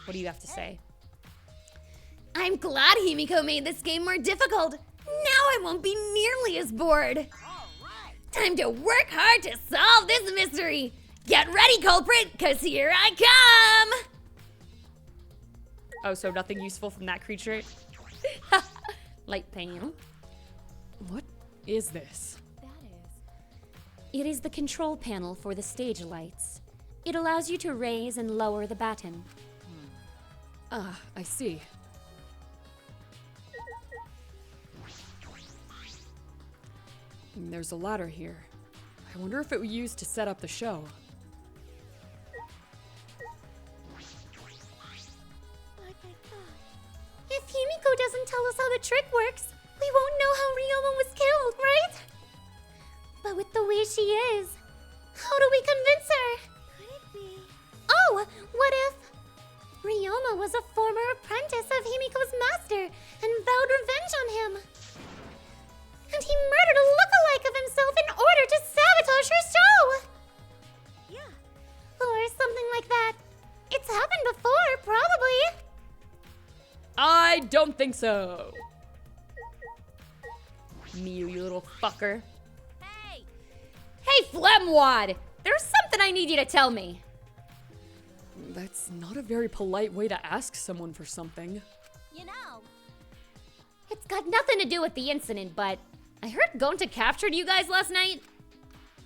What do you have to say? I'm glad Himiko made this game more difficult. Now I won't be nearly as bored. Time to work hard to solve this mystery. Get ready, culprit, cause here I come. Oh, so nothing useful from that creature? Light panel. What is this? It is the control panel for the stage lights. It allows you to raise and lower the batten. Ah, I see. There's a ladder here. I wonder if it was used to set up the show. If Himiko doesn't tell us how the trick works, we won't know how Ryoma was killed, right? But with the way she is, how do we convince her? Could it be? Oh, what if Ryoma was a former apprentice of Himiko's master and vowed revenge on him? And he murdered a lookalike of himself in order to sabotage her show! Yeah. Or something like that. It's happened before, probably. I don't think so. Mew, you little fucker. Hey! Hey, Flemwad! There's something I need you to tell me. That's not a very polite way to ask someone for something. You know, It's got nothing to do with the incident, but I heard Gonta captured you guys last night.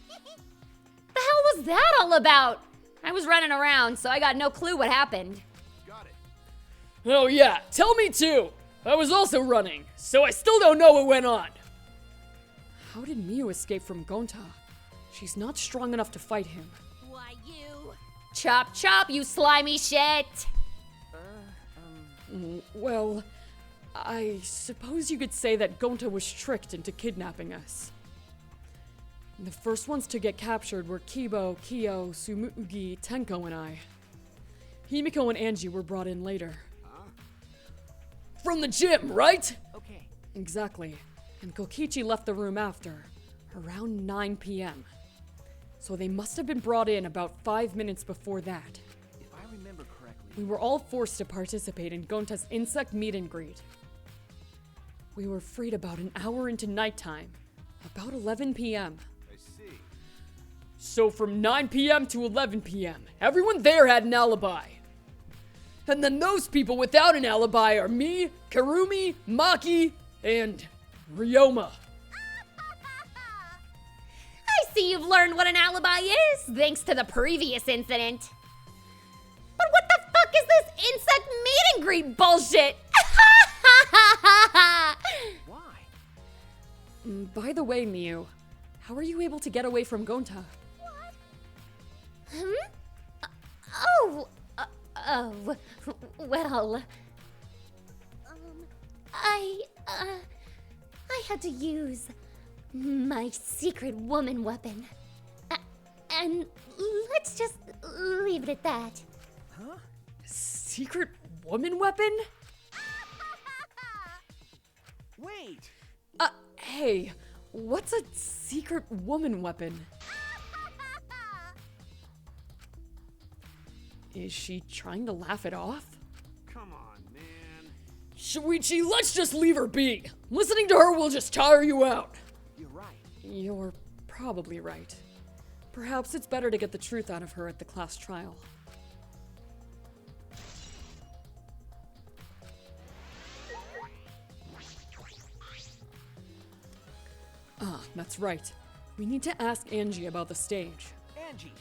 The hell was that all about? I was running around, so I got no clue what happened. got it. Oh yeah, tell me too. I was also running, so I still don't know what went on. How did Miu escape from Gonta? She's not strong enough to fight him. Why, you... Chop chop, you slimy shit! Well, I suppose you could say that Gonta was tricked into kidnapping us. The first ones to get captured were Kibo, Kyo, Sumugi, Tenko, and I. Himiko and Angie were brought in later. From the gym, right? Okay. Exactly. And Kokichi left the room after, around 9 p.m. So they must have been brought in about 5 minutes before that. If I remember correctly, We were all forced to participate in Gonta's insect meet and greet. We were freed about an hour into nighttime, about 11 p.m. I see. So from 9 p.m. to 11 p.m., everyone there had an alibi. And then those people without an alibi are me, Karumi, Maki, and Ryoma. I see you've learned what an alibi is, thanks to the previous incident. But what the fuck is this insect meet and greet bullshit? why? By the way, Miu, how are you able to get away from Gonta? Well, I had to use my secret woman weapon. And let's just leave it at that. Secret woman weapon? Wait! Hey, what's a secret woman weapon? Is she trying to laugh it off? Come on, man. Shuichi, let's just leave her be. Listening to her will just tire you out. You're right. You're probably right. Perhaps it's better to get the truth out of her at the class trial. Ah, that's right. We need to ask Angie about the stage. Angie!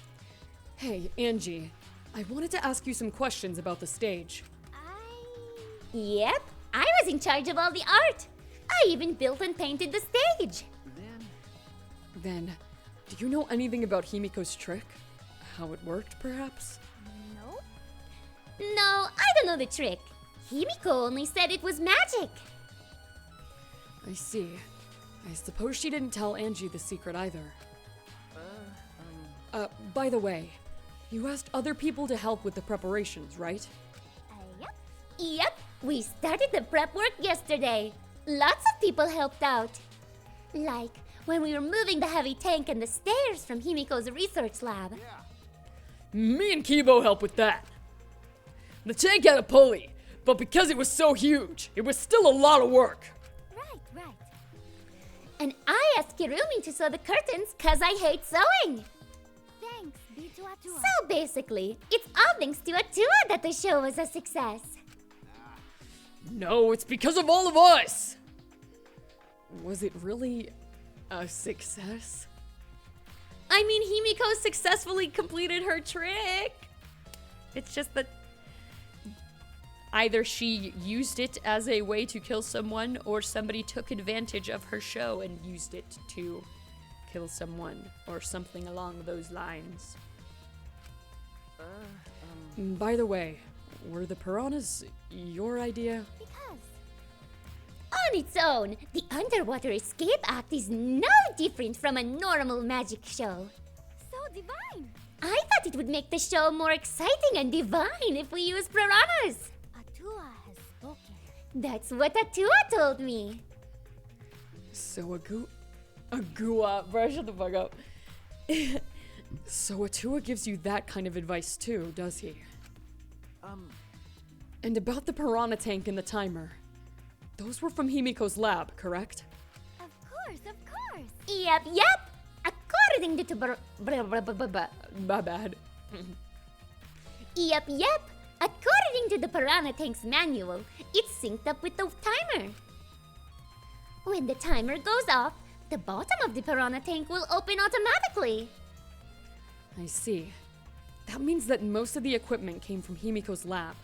Hey, Angie. I wanted to ask you some questions about the stage. Yep, I was in charge of all the art. I even built and painted the stage. Then, do you know anything about Himiko's trick? How it worked, perhaps? No? No, I don't know the trick. Himiko only said it was magic. I see. I suppose she didn't tell Angie the secret either. By the way, you asked other people to help with the preparations, right? Yep. Yep, we started the prep work yesterday. Lots of people helped out. Like when we were moving the heavy tank and the stairs from Himiko's research lab. Me and Kibo helped with that. The tank had a pulley, but because it was so huge, it was still a lot of work. Right. And I asked Kirumi to sew the curtains cause I hate sewing. Thanks, B2A2A. So basically, it's all thanks to Atua that the show was a success. No, it's because of all of us! Was it really a success? I mean, Himiko successfully completed her trick. It's just that either she used it as a way to kill someone, or somebody took advantage of her show and used it to kill someone, or something along those lines. By the way, were the piranhas your idea? Because On its own, the underwater escape act is no different from a normal magic show. so divine. I thought it would make the show more exciting and divine if we use piranhas. Atua has spoken. That's what Atua told me. So Agua, bro, shut the fuck up. So Atua gives you that kind of advice too, does he? And about the piranha tank and the timer. Those were from Himiko's lab, correct? Of course. Yep. According to My bad. Yep. According to the piranha tank's manual, it's synced up with the timer. When the timer goes off, the bottom of the piranha tank will open automatically. I see. That means that most of the equipment came from Himiko's lab.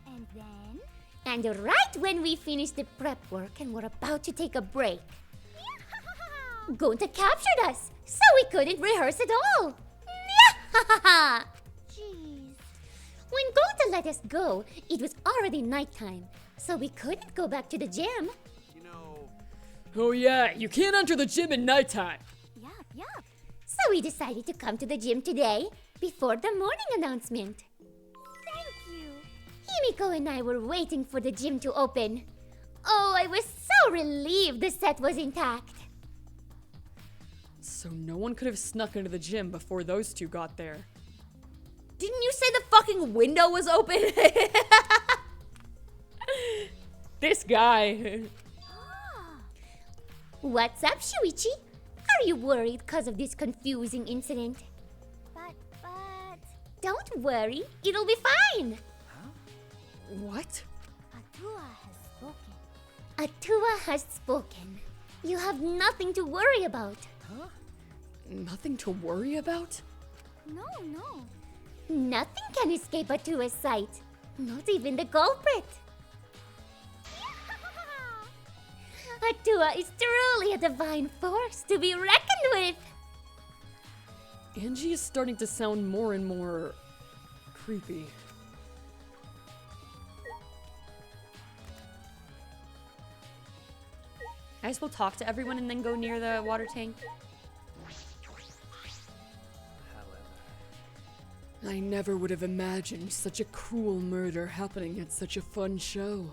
And then? And right when we finish the prep work and we're about to take a break, Gonta captured us, so we couldn't rehearse at all. Jeez. When Gonta let us go, it was already nighttime, so we couldn't go back to the gym. You know, Oh yeah, you can't enter the gym at nighttime. Yup. So we decided to come to the gym today, before the morning announcement. Thank you. Himiko and I were waiting for the gym to open. Oh, I was so relieved the set was intact. So no one could have snuck into the gym before those two got there. Didn't you say the fucking window was open? This guy. What's up, Shuichi? Are you worried because of this confusing incident? But Don't worry, it'll be fine. What? Atua has spoken. Atua has spoken. You have nothing to worry about. Nothing to worry about? No. Nothing can escape Atua's sight. Not even the culprit. Atua is truly a divine force to be reckoned with. Angie is starting to sound more and more creepy. I guess we'll talk to everyone and then go near the water tank. I never would have imagined such a cruel murder happening at such a fun show.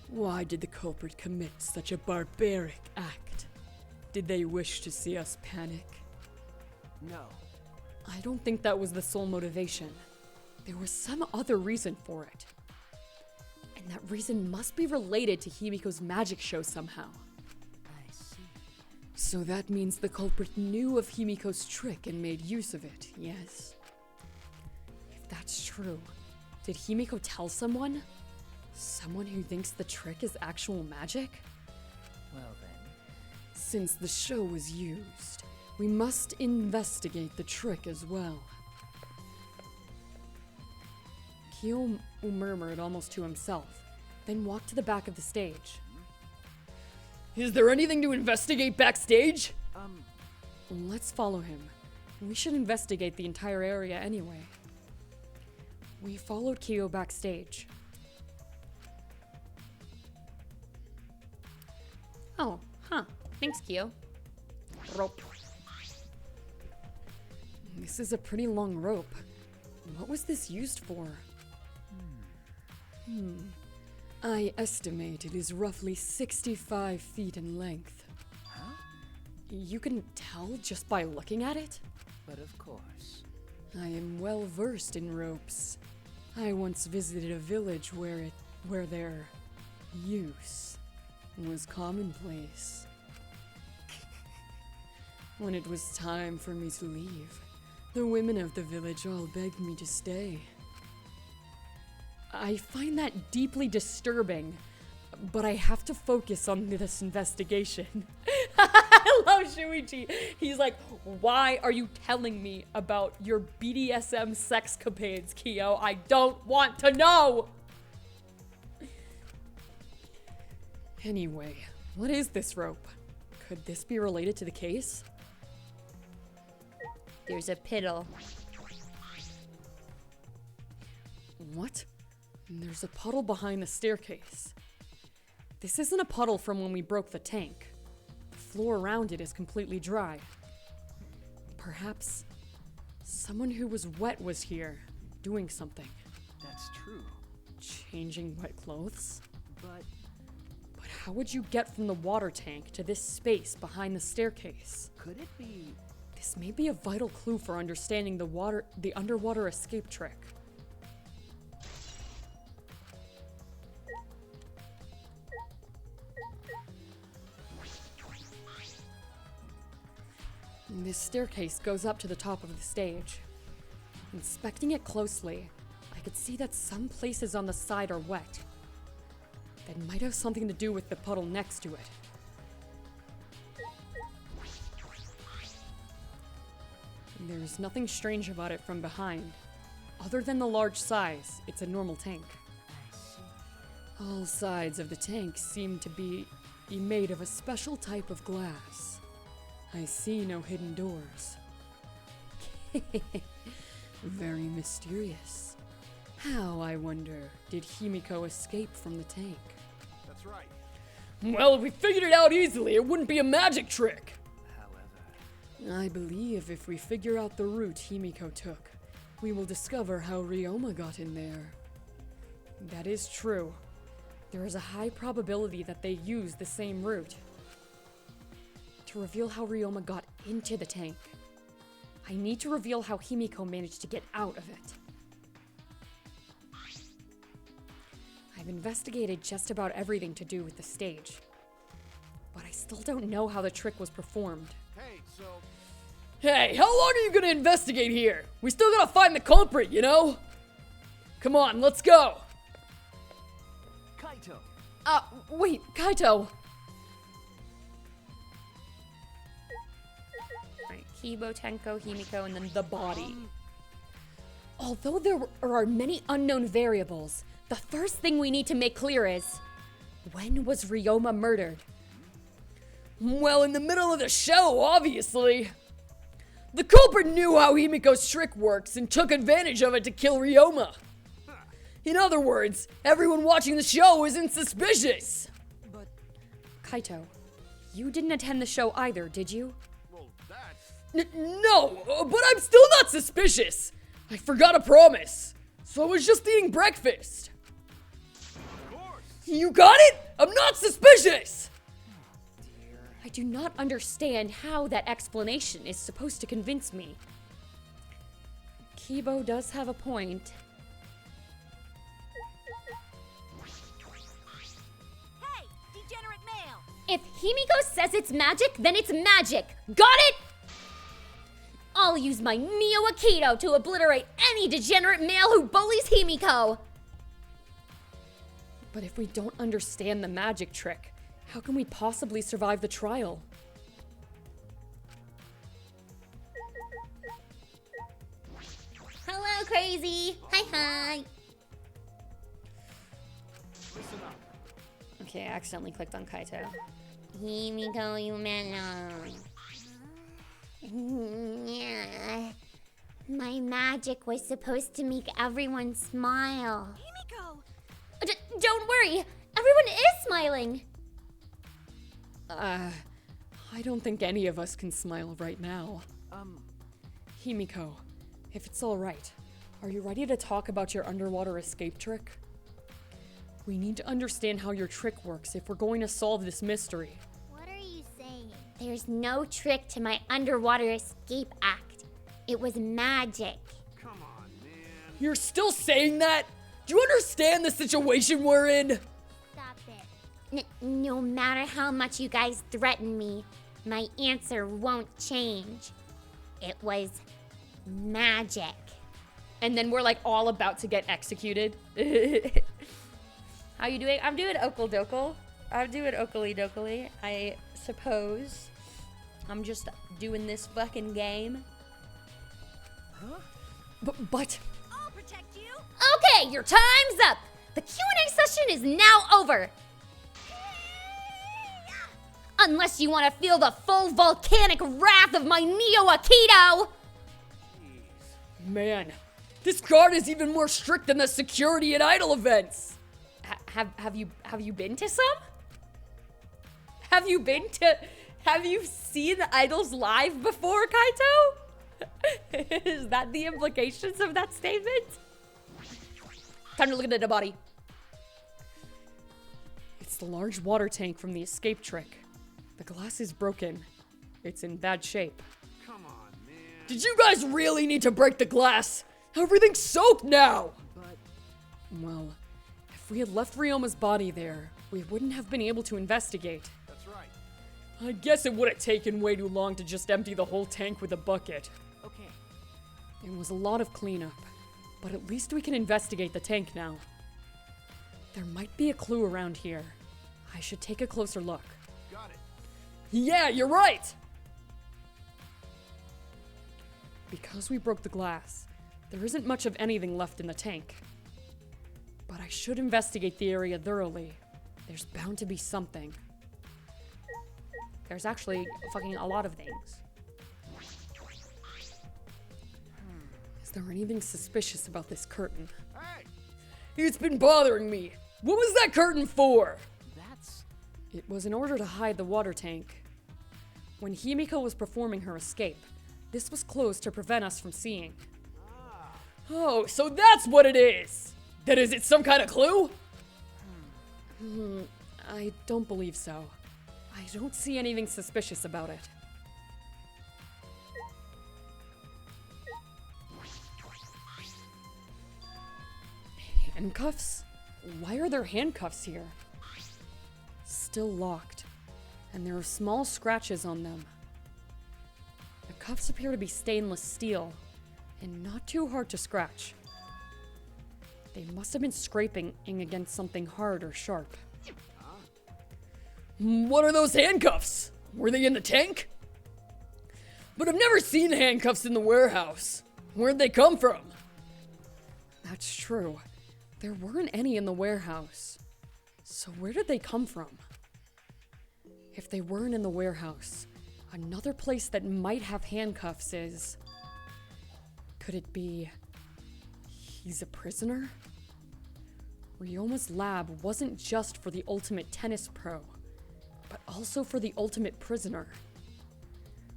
Why did the culprit commit such a barbaric act? Did they wish to see us panic? No. I don't think that was the sole motivation. There was some other reason for it. And that reason must be related to Himiko's magic show somehow. I see. So that means the culprit knew of Himiko's trick and made use of it, yes? If that's true, did Himiko tell someone? Someone who thinks the trick is actual magic? Well then. Since the show was used, we must investigate the trick as well. Kyo murmured almost to himself, then walked to the back of the stage. Is there anything to investigate backstage? Let's follow him. We should investigate the entire area anyway. We followed Kyo backstage. Oh, huh. Thanks, Kyo. Rope. This is a pretty long rope. What was this used for? I estimate it is roughly 65 feet in length. Huh? You can tell just by looking at it? But of course. I am well versed in ropes. I once visited a village where their use was commonplace. When it was time for me to leave, the women of the village all begged me to stay. I find that deeply disturbing, but I have to focus on this investigation. I love Shuichi. He's like, why are you telling me about your BDSM sexcapades, Kyo? I don't want to know! Anyway, what is this rope? Could this be related to the case? There's a piddle. What? There's a puddle behind the staircase. This isn't a puddle from when we broke the tank. The floor around it is completely dry. Perhaps someone who was wet was here, doing something. That's true. Changing wet clothes? But But how would you get from the water tank to this space behind the staircase? could it be? This may be a vital clue for understanding the underwater escape trick. This staircase goes up to the top of the stage. Inspecting it closely, I could see that some places on the side are wet. That might have something to do with the puddle next to it. There's nothing strange about it from behind. Other than the large size, it's a normal tank. I see. All sides of the tank seem to be made of a special type of glass. I see no hidden doors. Very mysterious. How, I wonder, did Himiko escape from the tank? That's right. Well, if we figured it out easily, it wouldn't be a magic trick. However, I believe if we figure out the route Himiko took, we will discover how Ryoma got in there. That is true. There is a high probability that they used the same route. To reveal how Ryoma got into the tank, I need to reveal how Himiko managed to get out of it. I've investigated just about everything to do with the stage, but I still don't know how the trick was performed. Hey, so Hey, how long are you gonna investigate here? We still gotta find the culprit, you know? Come on, let's go! Kaito. Wait, Kaito! Alright, Kibo, Tenko, Himiko, and then the body. Although there are many unknown variables, the first thing we need to make clear is, when was Ryoma murdered? Well, in the middle of the show, obviously. The culprit knew how Himiko's trick works and took advantage of it to kill Ryoma. In other words, everyone watching the show isn't suspicious. But Kaito, you didn't attend the show either, did you? well, that's No, but I'm still not suspicious. I forgot a promise, so I was just eating breakfast. of course. You got it? I'm not suspicious! I do not understand how that explanation is supposed to convince me. Kibo does have a point. Hey, degenerate male! If Himiko says it's magic, then it's magic. Got it? I'll use my Neo Aikido to obliterate any degenerate male who bullies Himiko. But if we don't understand the magic trick, how can we possibly survive the trial? Hello, crazy. Hi. Listen up. Okay, I accidentally clicked on Kaito. Himiko, you mellow. Yeah. My magic was supposed to make everyone smile. Himiko! Don't worry, everyone is smiling. I don't think any of us can smile right now. Himiko, if it's all right, are you ready to talk about your underwater escape trick? We need to understand how your trick works if we're going to solve this mystery. What are you saying? There's no trick to my underwater escape act. It was magic. Come on, man. You're still saying that? Do you understand the situation we're in? Stop it. No matter how much you guys threaten me, my answer won't change. It was magic. And then we're like all about to get executed. How you doing? I'm doing okle dokle. I'm doing okely dokely, I suppose. I'm just doing this fucking game. But I'll protect you! Okay, your time's up. The Q&A session is now over. Unless you want to feel the full volcanic wrath of my Neo Aikido. man, this guard is even more strict than the security at idol events. Have you been to some? Have you seen idols live before, Kaito? Is that the implications of that statement? Time to look at the dead body. It's the large water tank from the escape trick. The glass is broken. It's in bad shape. Come on, man. Did you guys really need to break the glass? Everything's soaked now! But Well, if we had left Ryoma's body there, we wouldn't have been able to investigate. That's right. I guess it would have taken way too long to just empty the whole tank with a bucket. okay, It was a lot of cleanup, but at least we can investigate the tank now. There might be a clue around here. I should take a closer look. Got it. Yeah, you're right! Because we broke the glass, there isn't much of anything left in the tank. But I should investigate the area thoroughly. There's bound to be something. There's actually fucking a lot of things. Is there anything suspicious about this curtain? Hey! It's been bothering me! What was that curtain for? that's... It was in order to hide the water tank. When Himiko was performing her escape, this was closed to prevent us from seeing. Oh, so that's what it is! Then is it some kind of clue? I don't believe so. I don't see anything suspicious about it. Handcuffs? Why are there handcuffs here? Still locked, and there are small scratches on them. The cuffs appear to be stainless steel, and not too hard to scratch. They must have been scraping against something hard or sharp. What are those handcuffs? Were they in the tank? But I've never seen handcuffs in the warehouse. Where'd they come from? That's true. There weren't any in the warehouse. So where did they come from? If they weren't in the warehouse, another place that might have handcuffs is... Could it be... he's a prisoner? Ryoma's lab wasn't just for the ultimate tennis pro, but also for the ultimate prisoner.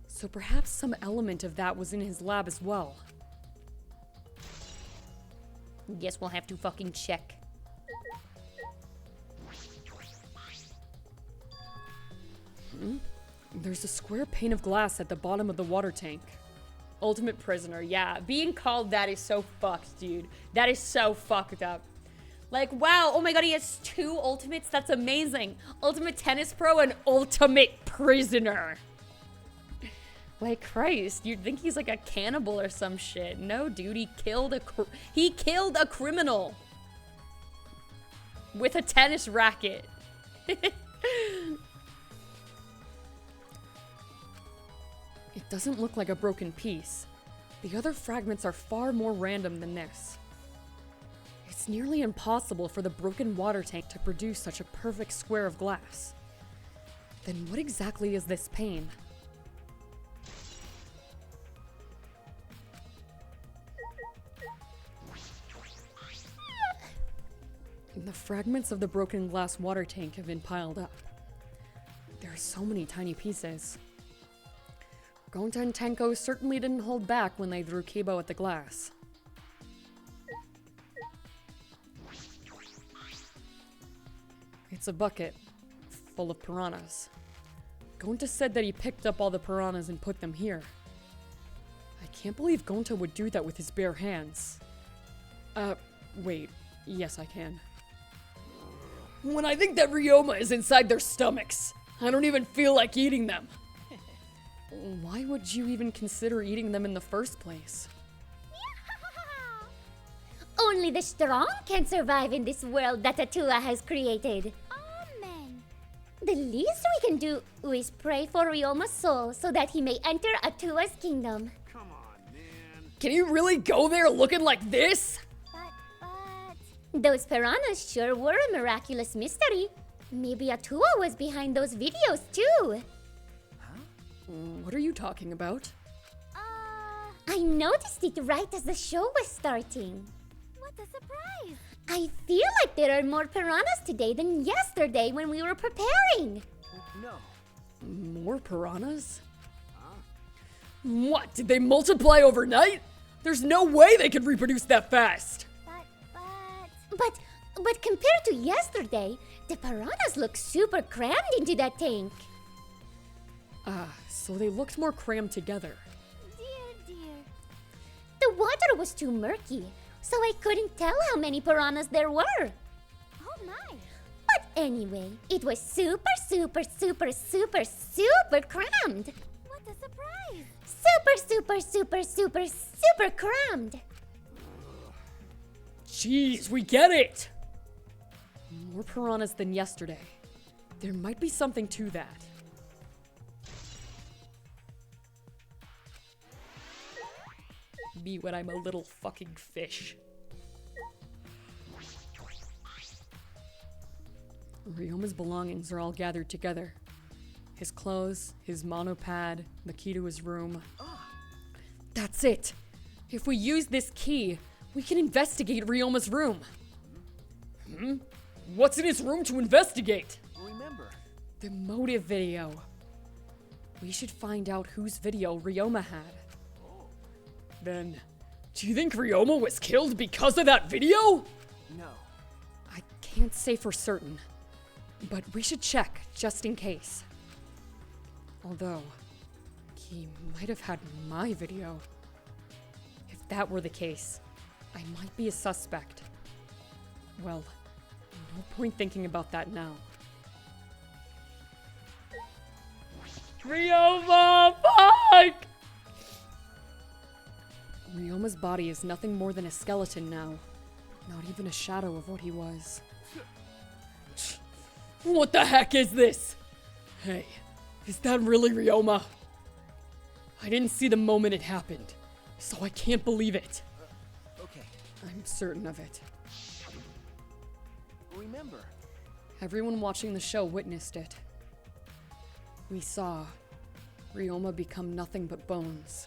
So perhaps some element of that was in his lab as well. Guess we'll have to fucking check. There's a square pane of glass at the bottom of the water tank. Ultimate prisoner, yeah. Being called that is so fucked, dude. That is so fucked up. Like, wow, oh my god, he has 2 ultimates? That's amazing. Ultimate tennis pro and ultimate prisoner. Like, Christ, you'd think he's like a cannibal or some shit. No, dude, he killed a criminal. With a tennis racket. It doesn't look like a broken piece. The other fragments are far more random than this. It's nearly impossible for the broken water tank to produce such a perfect square of glass. Then what exactly is this pane? The fragments of the broken glass water tank have been piled up. There are so many tiny pieces. Gonta and Tenko certainly didn't hold back when they threw Kibo at the glass. It's a bucket full of piranhas. Gonta said that he picked up all the piranhas and put them here. I can't believe Gonta would do that with his bare hands. Wait. Yes, I can. When I think that Ryoma is inside their stomachs, I don't even feel like eating them. Why would you even consider eating them in the first place? Only the strong can survive in this world that Atua has created. Amen. The least we can do is pray for Ryoma's soul so that he may enter Atua's kingdom. Come on, man. Can you really go there looking like this? But... Those piranhas sure were a miraculous mystery. Maybe Atua was behind those videos too. What are you talking about? I noticed it right as the show was starting. What a surprise! I feel like there are more piranhas today than yesterday when we were preparing. No. More piranhas? What, did they multiply overnight? There's no way they could reproduce that fast. But compared to yesterday, the piranhas look super crammed into that tank. So they looked more crammed together. Dear. The water was too murky, so I couldn't tell how many piranhas there were. Oh my! But anyway, it was super crammed. What a surprise! Super crammed. Jeez, we get it! More piranhas than yesterday. There might be something to that. Me when I'm a little fucking fish. Ryoma's belongings are all gathered together. His clothes, his monopad, the key to his room. That's it! If we use this key, we can investigate Ryoma's room. What's in his room to investigate? Remember. The motive video. We should find out whose video Ryoma had. Then, do you think Ryoma was killed because of that video? No. I can't say for certain, but we should check just in case. Although, he might have had my video. If that were the case, I might be a suspect. Well, no point thinking about that now. Ryoma, fuck! Ryoma's body is nothing more than a skeleton now. Not even a shadow of what he was. What the heck is this? Hey, is that really Ryoma? I didn't see the moment it happened, so I can't believe it. Okay. I'm certain of it. Remember. Everyone watching the show witnessed it. We saw Ryoma become nothing but bones.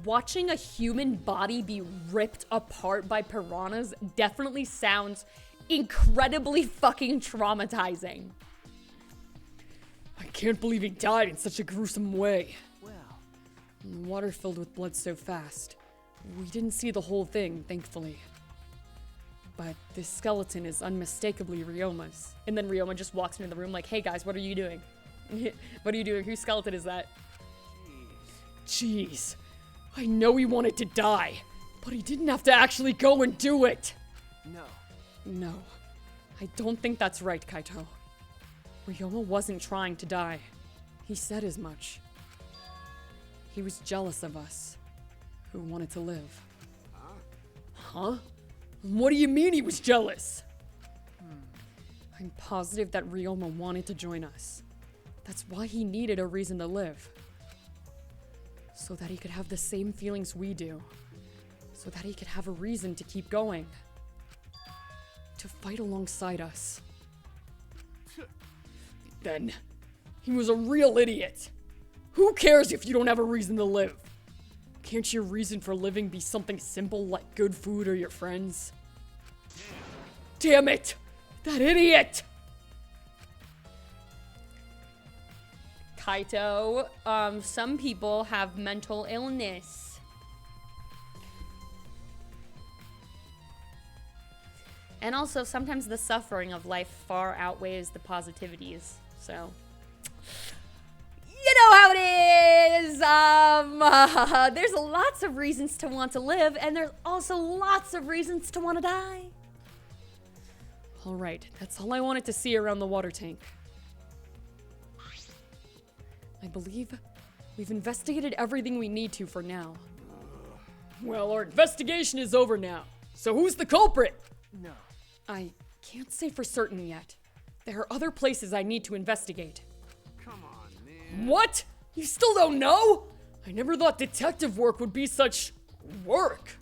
Watching a human body be ripped apart by piranhas definitely sounds incredibly fucking traumatizing. I can't believe he died in such a gruesome way. Well. And the water filled with blood so fast. We didn't see the whole thing, thankfully. But this skeleton is unmistakably Ryoma's. And then Ryoma just walks into the room like, hey guys, what are you doing? What are you doing? Whose skeleton is that? Jeez. I know he wanted to die, but he didn't have to actually go and do it. No. No. I don't think that's right, Kaito. Ryoma wasn't trying to die. He said as much. He was jealous of us, who wanted to live. Huh? What do you mean he was jealous? I'm positive that Ryoma wanted to join us. That's why he needed a reason to live. So that he could have the same feelings we do. So that he could have a reason to keep going. To fight alongside us. Then, he was a real idiot. Who cares if you don't have a reason to live? Can't your reason for living be something simple like good food or your friends? Damn it! That idiot! Kaito, some people have mental illness. And also, sometimes the suffering of life far outweighs the positivities, so... You know how it is! There's lots of reasons to want to live, and there's also lots of reasons to want to die. Alright, that's all I wanted to see around the water tank. I believe we've investigated everything we need to for now. Well, our investigation is over now, so who's the culprit? No. I can't say for certain yet. There are other places I need to investigate. Come on, man. What? You still don't know? I never thought detective work would be such work.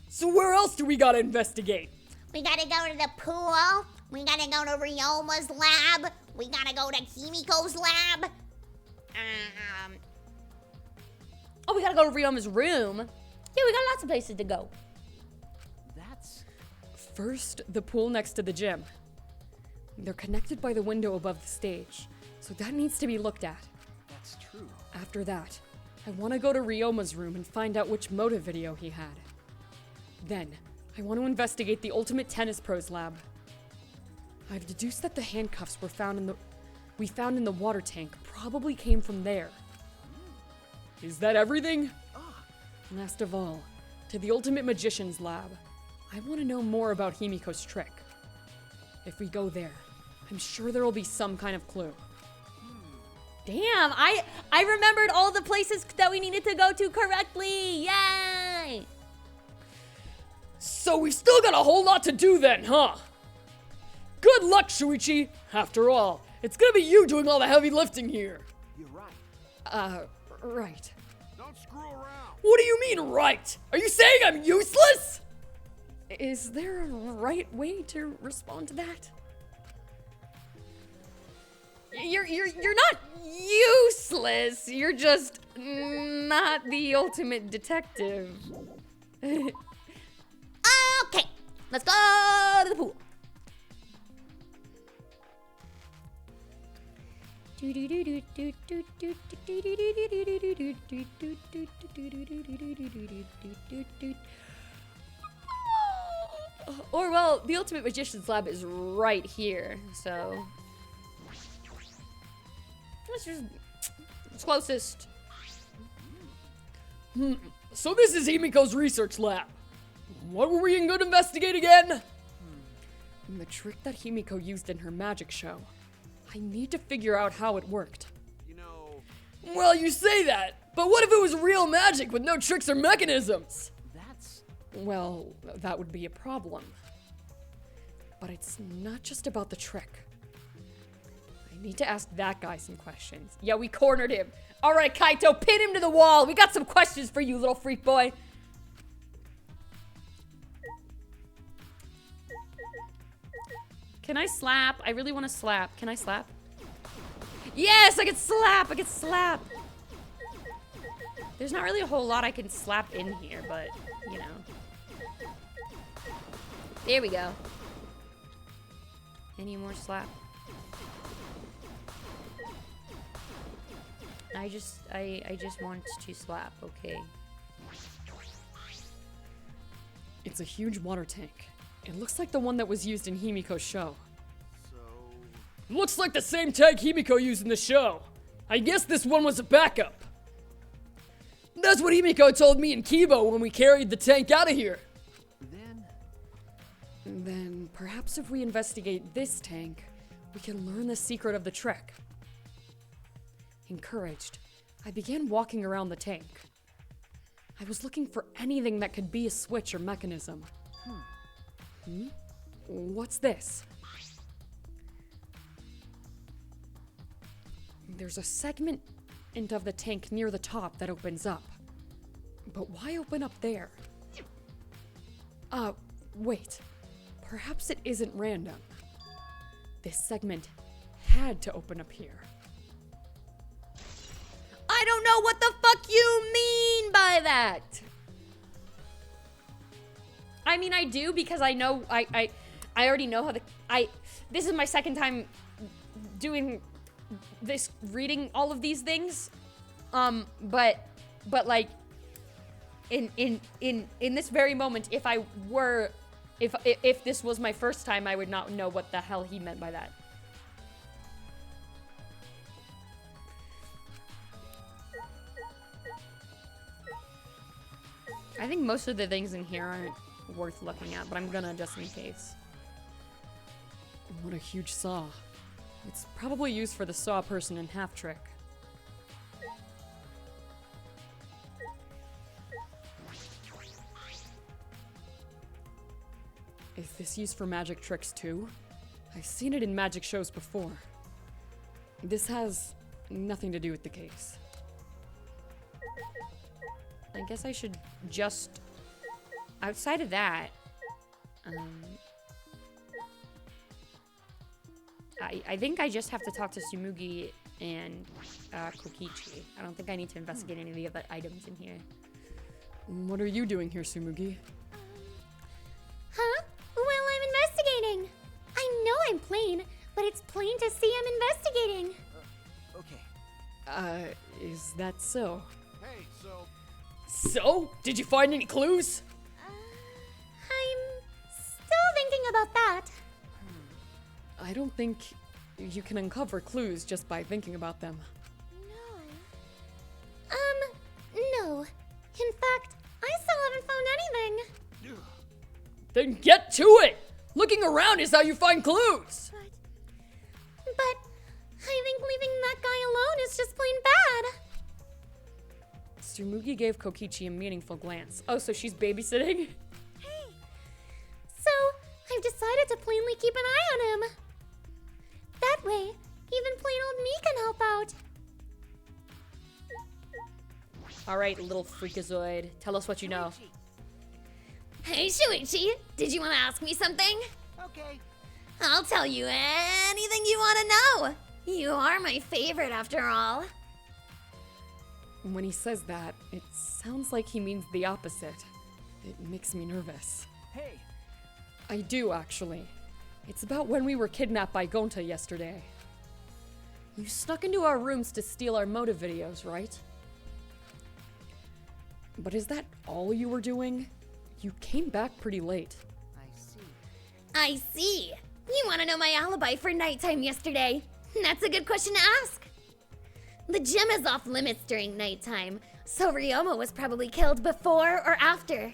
So where else do we gotta investigate? We gotta go to the pool. We gotta go to Ryoma's lab. We gotta go to Kimiko's lab. Oh, we gotta go to Ryoma's room. Yeah, we got lots of places to go. That's... First, the pool next to the gym. They're connected by the window above the stage, so that needs to be looked at. That's true. After that, I want to go to Ryoma's room and find out which motive video he had. Then, I want to investigate the Ultimate Tennis Pros lab. I've deduced that the handcuffs we found in the water tank probably came from there. Is that everything? Last of all, to the Ultimate Magician's lab. I want to know more about Himiko's trick. If we go there, I'm sure there will be some kind of clue. Damn, I remembered all the places that we needed to go to correctly. Yay! So we've still got a whole lot to do then, huh? Good luck, Shuichi. After all, it's gonna be you doing all the heavy lifting here. You're right. Right. Don't screw around. What do you mean, right? Are you saying I'm useless? Is there a right way to respond to that? You're not useless. You're just not the ultimate detective. Okay, let's go to the pool. Or, well, the Ultimate Magician's lab is right here, so... It's closest. So this is Himiko's research lab. What were we going to investigate again? The trick that Himiko used in her magic show. I need to figure out how it worked. You know... Well, you say that, but what if it was real magic with no tricks or mechanisms? That's... Well, that would be a problem. But it's not just about the trick. I need to ask that guy some questions. Yeah, we cornered him. All right, Kaito, pin him to the wall. We got some questions for you, little freak boy. Can I slap? I really want to slap. Can I slap? Yes, I can slap. I can slap. There's not really a whole lot I can slap in here, but, you know. There we go. Any more slap? I just want to slap, okay. It's a huge water tank. It looks like the one that was used in Himiko's show. So... Looks like the same tank Himiko used in the show. I guess this one was a backup. That's what Himiko told me and Kibo when we carried the tank out of here. Then perhaps if we investigate this tank, we can learn the secret of the trek. Encouraged, I began walking around the tank. I was looking for anything that could be a switch or mechanism. What's this? There's a segment of the tank near the top that opens up. But why open up there? Wait. Perhaps it isn't random. This segment had to open up here. I don't know what the fuck you mean by that. I mean, I do, because I know, I already know how this is my second time doing this, reading all of these things. But like, in this very moment, if this was my first time, I would not know what the hell he meant by that. I think most of the things in here aren't worth looking at, but I'm gonna just in case. What a huge saw. It's probably used for the saw person in half trick. Is this used for magic tricks too? I've seen it in magic shows before. This has nothing to do with the case. I guess I should just, outside of that, I think I just have to talk to Tsumugi and Kokichi. I don't think I need to investigate any of the other items in here. What are you doing here, Tsumugi? Huh? Well, I'm investigating. I know I'm plain, but it's plain to see I'm investigating. Okay. Is that so? Hey, so So? Did you find any clues? I'm still thinking about that. I don't think you can uncover clues just by thinking about them. No. In fact, I still haven't found anything. Then get to it! Looking around is how you find clues! But I think leaving that guy alone is just plain bad. Tsumugi gave Kokichi a meaningful glance. Oh, so she's babysitting? So, I've decided to plainly keep an eye on him. That way, even plain old me can help out. Alright, little freakazoid. Tell us what you know. Hey, Shuichi, did you want to ask me something? Okay. I'll tell you anything you want to know. You are my favorite after all. When he says that, it sounds like he means the opposite. It makes me nervous. Hey. I do, actually. It's about when we were kidnapped by Gonta yesterday. You snuck into our rooms to steal our motive videos, right? But is that all you were doing? You came back pretty late. I see. You want to know my alibi for nighttime yesterday? That's a good question to ask. The gym is off limits during nighttime, so Ryoma was probably killed before or after.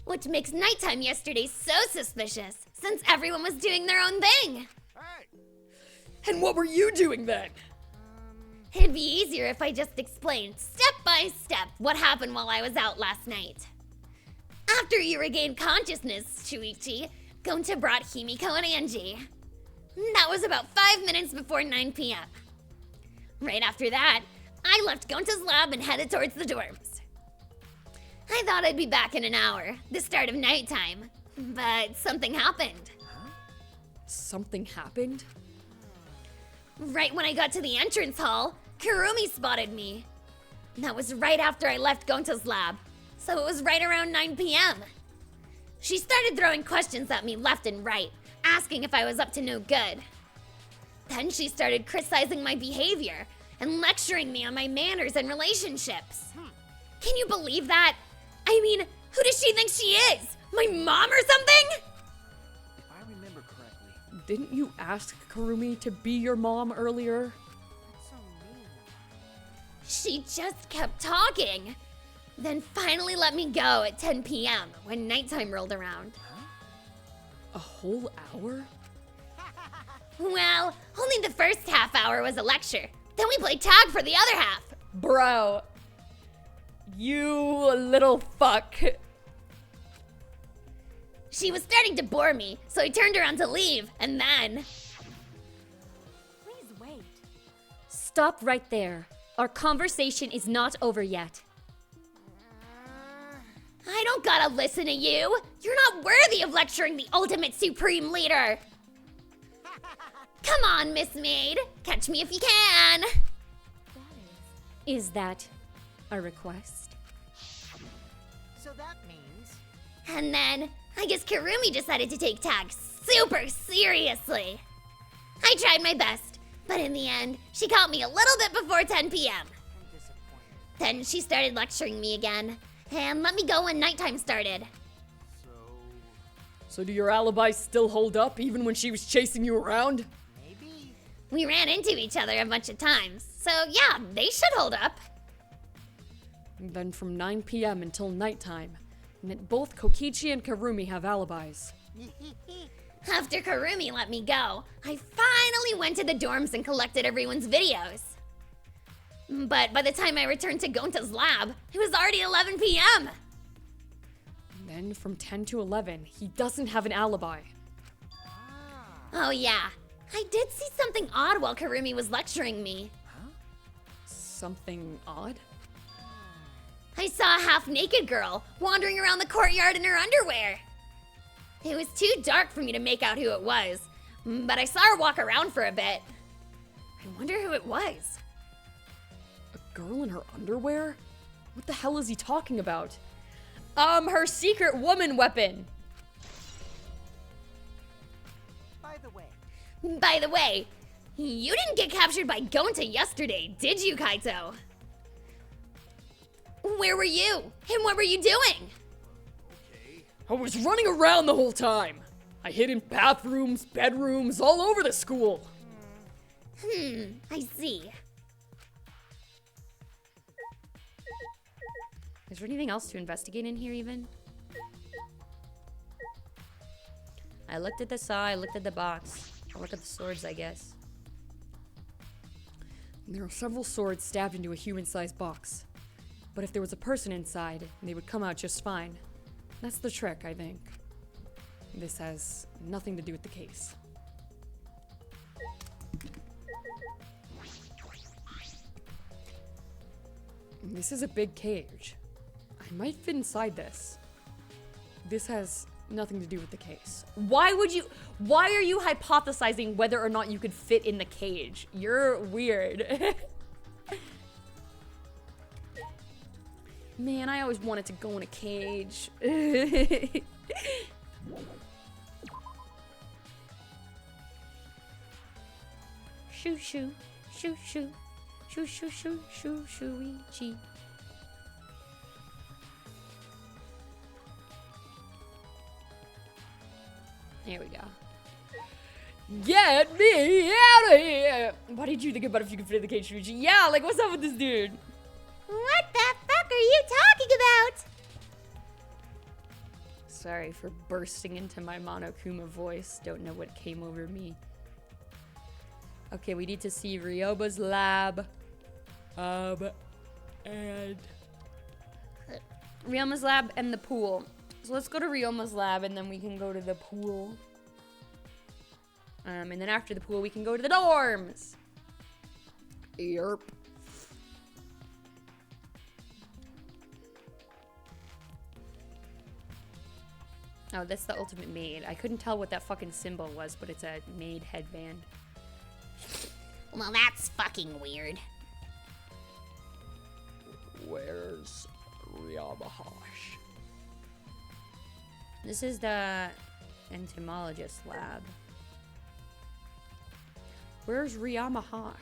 Which makes nighttime yesterday so suspicious, since everyone was doing their own thing. And what were you doing then? It'd be easier if I just explained step by step what happened while I was out last night. After you regained consciousness, Shuichi, Gonta brought Himiko and Angie. That was about 5 minutes before 9 p.m. Right after that, I left Gonta's lab and headed towards the dorms. I thought I'd be back in an hour, the start of nighttime, but something happened. Something happened? Right when I got to the entrance hall, Kurumi spotted me. That was right after I left Gonta's lab, so it was right around 9 p.m. She started throwing questions at me left and right, asking if I was up to no good. Then she started criticizing my behavior and lecturing me on my manners and relationships. Can you believe that? I mean, who does she think she is? My mom or something? If I remember correctly. Didn't you ask Kurumi to be your mom earlier? That's so mean. She She just kept talking. Then finally let me go at 10 p.m. when nighttime rolled around. A whole hour? Well, only the first half hour was a lecture. Then we played tag for the other half. Bro. You little fuck. She was starting to bore me, so I turned around to leave, and then... Please wait. Stop right there. Our conversation is not over yet. I don't gotta listen to you. You're not worthy of lecturing the ultimate supreme leader. Come on, Miss Maid. Catch me if you can. Is that a request? So that means... And then, I guess Karumi decided to take tag super seriously. I tried my best, but in the end, she caught me a little bit before 10 p.m. I'm disappointed. Then she started lecturing me again, and let me go when nighttime started. So do your alibis still hold up even when she was chasing you around? Maybe. We ran into each other a bunch of times, so yeah, they should hold up. Then from 9 p.m. until nighttime, and both Kokichi and Karumi have alibis. After Karumi let me go, I finally went to the dorms and collected everyone's videos. But by the time I returned to Gonta's lab, it was already 11 p.m. Then from 10 to 11, he doesn't have an alibi. Oh yeah, I did see something odd while Karumi was lecturing me. Something odd? I saw a half-naked girl wandering around the courtyard in her underwear. It was too dark for me to make out who it was, but I saw her walk around for a bit. I wonder who it was. A girl in her underwear? What the hell is he talking about? Her secret woman weapon. By the way, you didn't get captured by Gonta yesterday, did you, Kaito? Where were you? And what were you doing? I was running around the whole time. I hid in bathrooms, bedrooms, all over the school. I see. Is there anything else to investigate in here even? I looked at the saw, I looked at the box. I'll look at the swords, I guess. There are several swords stabbed into a human-sized box. But if there was a person inside, they would come out just fine. That's the trick, I think. This has nothing to do with the case. This is a big cage. I might fit inside this. This has nothing to do with the case. Why are you hypothesizing whether or not you could fit in the cage? You're weird. Man, I always wanted to go in a cage. Shoo shoo, shoo shoo, shoo shoo shoo shoo shoo-ichi. There we go. Get me out of here! What did you think about if you could fit in the cage, Shuji? Yeah, like, what's up with this dude? What the fuck are you talking about? Sorry for bursting into my Monokuma voice. Don't know what came over me. Okay, we need to see Ryoba's lab. And Ryoma's lab and the pool. So let's go to Ryoma's lab and then we can go to the pool. And then after the pool, we can go to the dorms. Yerp. Oh, that's the ultimate maid. I couldn't tell what that fucking symbol was, but it's a maid headband. Well, that's fucking weird. Where's Ryabahash? This is the entomologist lab. Where's Ryabahash?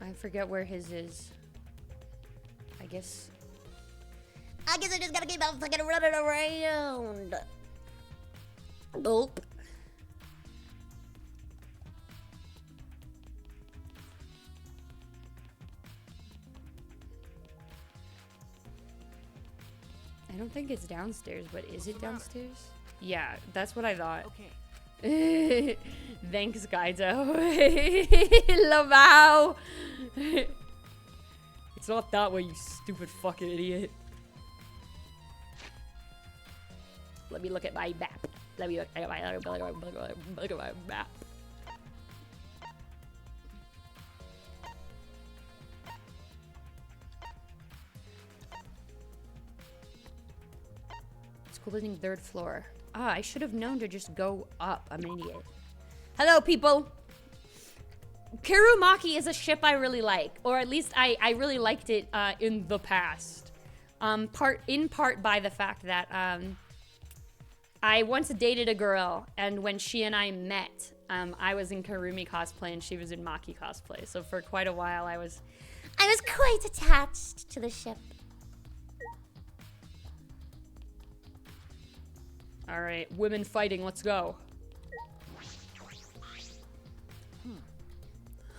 I forget where his is. I guess I just gotta keep on fucking running around. Gulp. I don't think it's downstairs, but is it downstairs? Yeah, that's what I thought. Okay. Thanks, Kaito. Lamau. It's not that way, you stupid fucking idiot. Let me look at my map. Let me look at my map. School building, 3rd floor. Ah, I should have known to just go up. I'm an idiot. Hello, people. Kurumaki is a ship I really like, or at least I really liked it in the past. In part by the fact that I once dated a girl, and when she and I met, I was in Kurumi cosplay and she was in Maki cosplay. So for quite a while, I was quite attached to the ship. all right. Women fighting. Let's go.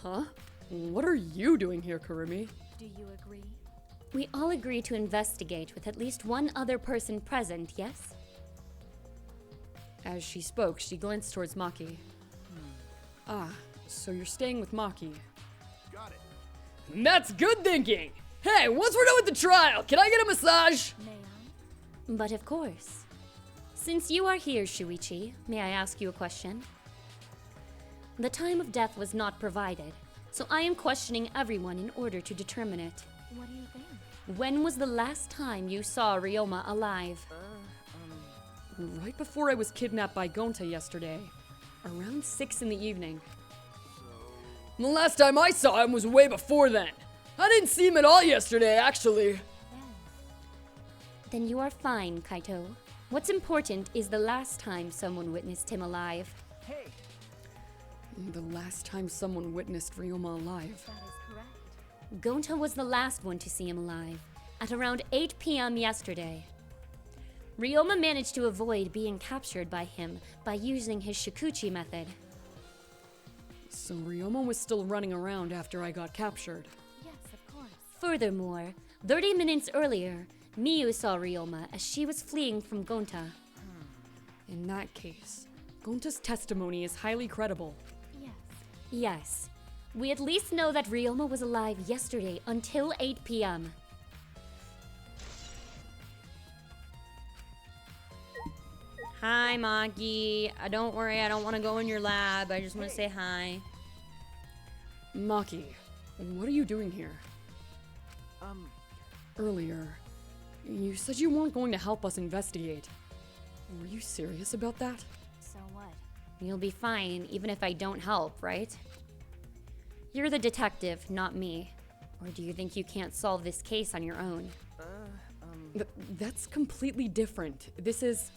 Huh? What are you doing here, Kurumi? Do you agree? We all agree to investigate with at least one other person present, yes? As she spoke, she glanced towards Maki. Ah, so you're staying with Maki. Got it. That's good thinking! Hey, once we're done with the trial, can I get a massage? May I? But of course. Since you are here, Shuichi, may I ask you a question? The time of death was not provided, so I am questioning everyone in order to determine it. What do you think? When was the last time you saw Ryoma alive? Right before I was kidnapped by Gonta yesterday. Around 6 in the evening. The last time I saw him was way before then. I didn't see him at all yesterday, actually. Then you are fine, Kaito. What's important is the last time someone witnessed him alive. Hey, The last time someone witnessed Ryoma alive. That is correct. Gonta was the last one to see him alive, at around 8 p.m. yesterday. Ryoma managed to avoid being captured by him by using his Shikuchi method. So Ryoma was still running around after I got captured. Yes, of course. Furthermore, 30 minutes earlier, Miyu saw Ryoma as she was fleeing from Gonta. In that case, Gonta's testimony is highly credible. Yes. Yes, we at least know that Ryoma was alive yesterday until 8 p.m. Hi, Maki. Don't worry, I don't want to go in your lab. I just want to say hi. Maki, what are you doing here? Earlier, you said you weren't going to help us investigate. Were you serious about that? So what? You'll be fine, even if I don't help, right? You're the detective, not me. Or do you think you can't solve this case on your own? That's completely different. This is...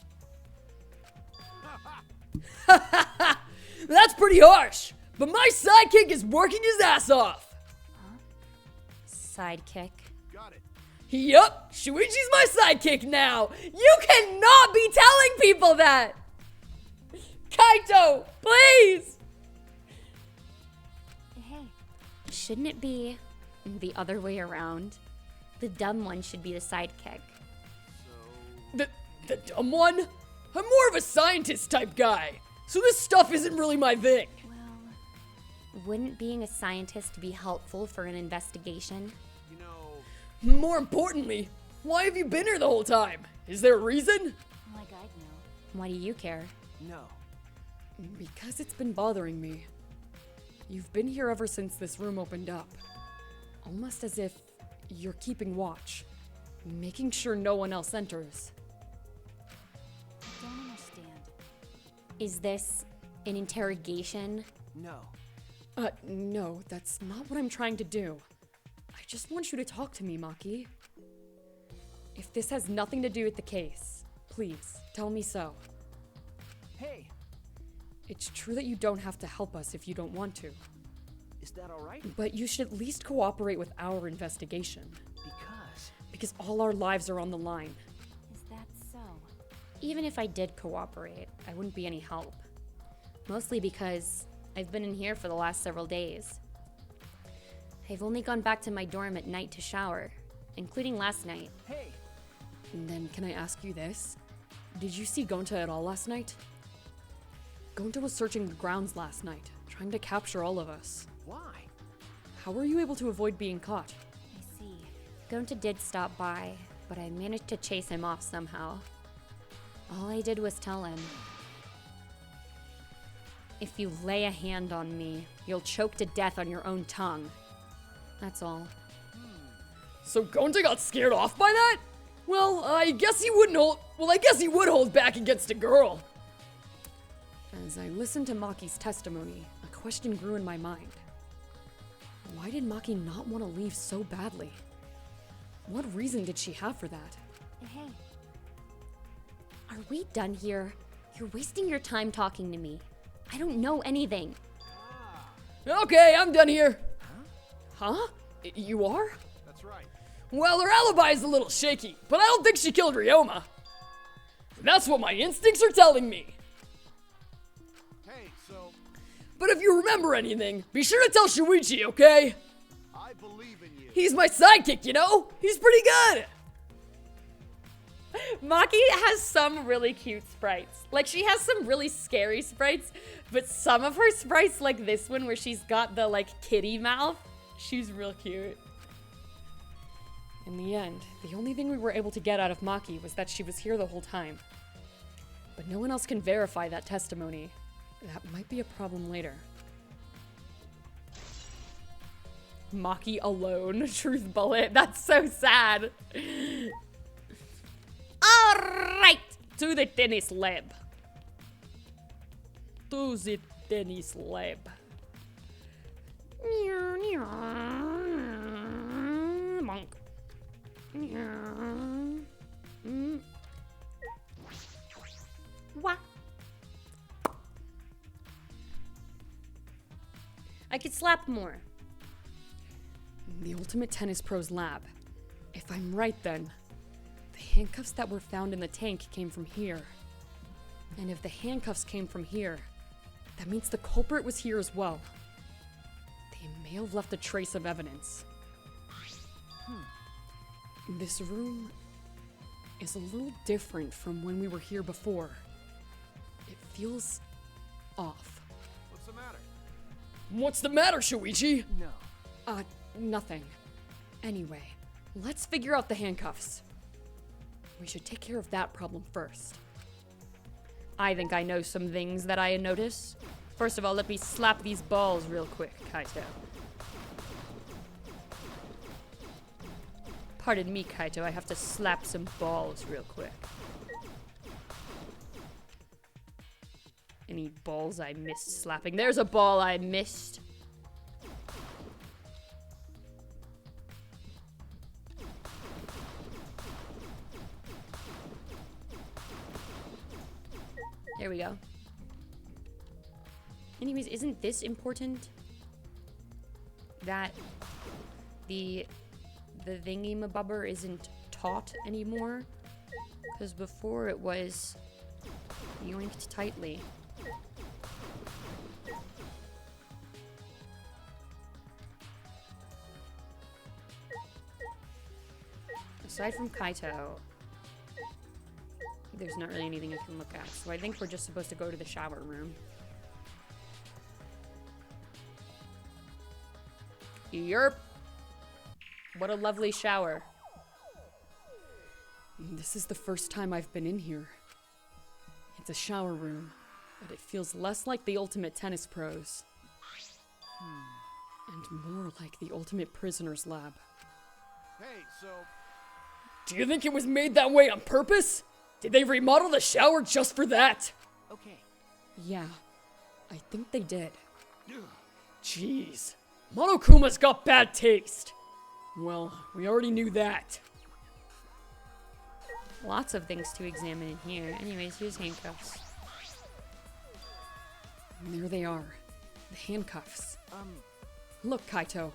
That's pretty harsh! But my sidekick is working his ass off! Sidekick. Got it. Yup, Shuichi's my sidekick now! You cannot be telling people that! Kaito, please! Hey. Shouldn't it be the other way around? The dumb one should be the sidekick. The dumb one? I'm more of a scientist type guy, so this stuff isn't really my thing. Well, Wouldn't being a scientist be helpful for an investigation? You know, More importantly, why have you been here the whole time? Is there a reason? like I'd know. Why do you care? no. Because it's been bothering me. You've been here ever since this room opened up. Almost as if you're keeping watch, making sure no one else enters. I don't understand. Is this an interrogation? No. No, that's not what I'm trying to do. I just want you to talk to me, Maki. If this has nothing to do with the case, please, tell me so. Hey, It's true that you don't have to help us if you don't want to. Is that all right? But you should at least cooperate with our investigation. Because all our lives are on the line. Is that so? Even if I did cooperate, I wouldn't be any help. Mostly because I've been in here for the last several days. I've only gone back to my dorm at night to shower, including last night. Hey! And then, can I ask you this? Did you see Gonta at all last night? Gonta was searching the grounds last night, trying to capture all of us. Why? How were you able to avoid being caught? I see. Gonta did stop by, but I managed to chase him off somehow. All I did was tell him, if you lay a hand on me, you'll choke to death on your own tongue. That's all. So Gonta got scared off by that? Well, I guess he would hold back against a girl. As I listened to Maki's testimony, a question grew in my mind. Why did Maki not want to leave so badly? What reason did she have for that? Hey. Are we done here? You're wasting your time talking to me. I don't know anything. Okay, I'm done here. Huh? You are? That's right. Well, her alibi is a little shaky, but I don't think she killed Ryoma. That's what my instincts are telling me. Hey, so But if you remember anything, be sure to tell Shuichi, okay? I believe in you. He's my sidekick, you know? He's pretty good. Maki has some really cute sprites. Like, she has some really scary sprites, but some of her sprites, like this one where she's got the, like, kitty mouth, she's real cute. In the end, the only thing we were able to get out of Maki was that she was here the whole time. But no one else can verify that testimony. That might be a problem later. Maki alone, truth bullet. That's so sad. All right, to the tennis lab. To the tennis lab. Monk. What? I could slap more. The Ultimate Tennis Pro's lab. If I'm right then, the handcuffs that were found in the tank came from here. And if the handcuffs came from here, that means the culprit was here as well. They may have left a trace of evidence. This room is a little different from when we were here before. It feels off. What's the matter? What's the matter, Shuichi? No. Nothing. Anyway, let's figure out the handcuffs. We should take care of that problem first. I think I know some things that I notice. First of all, let me slap these balls real quick, Kaito. Pardon me, Kaito, I have to slap some balls real quick. Any balls I missed slapping? There's a ball I missed. There we go. Anyways, isn't this important? That the thingy-mabubber isn't taut anymore? Because before it was yoinked tightly. Aside from Kaito, there's not really anything I can look at, so I think we're just supposed to go to the shower room. Yerp. What a lovely shower. This is the first time I've been in here. It's a shower room, but it feels less like the Ultimate Tennis Pros. And more like the Ultimate Prisoner's Lab. Hey, so Do you think it was made that way on purpose? Did they remodel the shower just for that? Okay. Yeah, I think they did. Jeez, Monokuma's got bad taste. Well, we already knew that. Lots of things to examine in here. Anyways, here's handcuffs. And there they are, the handcuffs. Look, Kaito.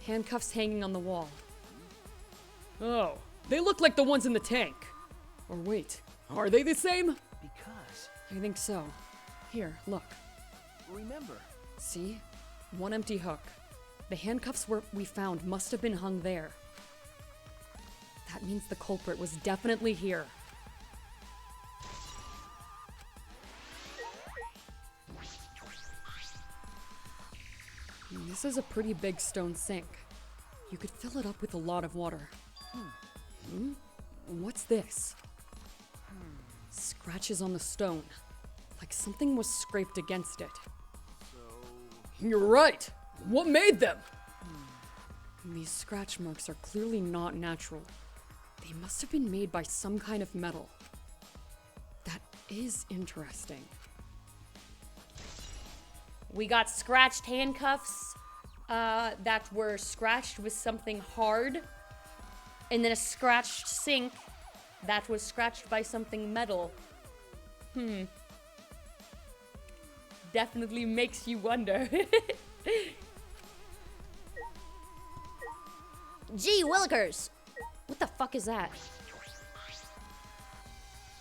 Handcuffs hanging on the wall. Oh, they look like the ones in the tank. Or wait, are they the same? Because, I think so. Here, look. remember, See? One empty hook. The handcuffs we found must have been hung there. That means the culprit was definitely here. This is a pretty big stone sink. You could fill it up with a lot of water. What's this? Scratches on the stone. Like something was scraped against it. You're right! What made them? These scratch marks are clearly not natural. They must have been made by some kind of metal. That is interesting. We got scratched handcuffs that were scratched with something hard. And then a scratched sink that was scratched by something metal. Definitely makes you wonder. Gee willikers. What the fuck is that?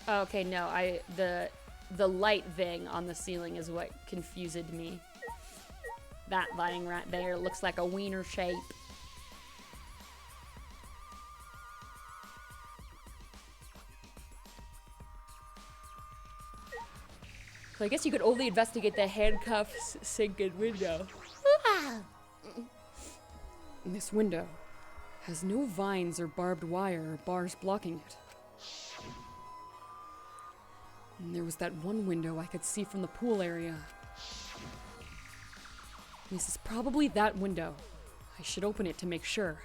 Oh, okay, no, the light thing on the ceiling is what confused me. That thing right there looks like a wiener shape. So I guess you could only investigate the handcuffs, sink, and window. This window has no vines or barbed wire or bars blocking it. And there was that one window I could see from the pool area. This is probably that window. I should open it to make sure.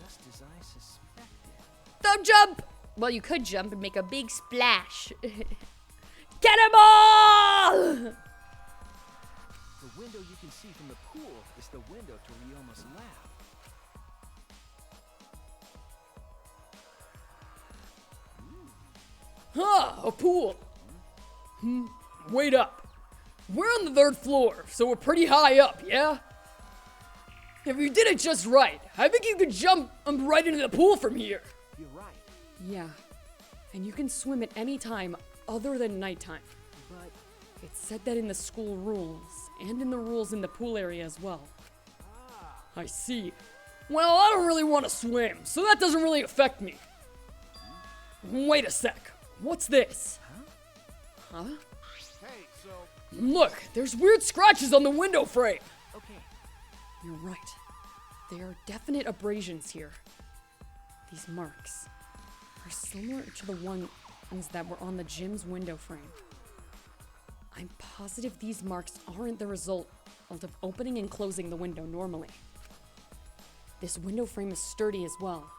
just as I suspected. Don't jump! Well, you could jump and make a big splash. Cannonball! The window you can see from the pool is the window to Ryoma's lab. Huh, a pool. Wait up. We're on the 3rd floor, so we're pretty high up, yeah? If you did it just right, I think you could jump right into the pool from here. You're right, Yeah, and you can swim at any time other than nighttime. but It said that in the school rules, and in the rules in the pool area as well. I see. Well, I don't really want to swim, so that doesn't really affect me. Wait a sec. What's this? Huh? Hey, so Look, there's weird scratches on the window frame. okay. You're right. There are definite abrasions here. These marks are similar to the ones that were on the gym's window frame. I'm positive these marks aren't the result of opening and closing the window normally. This window frame is sturdy as well.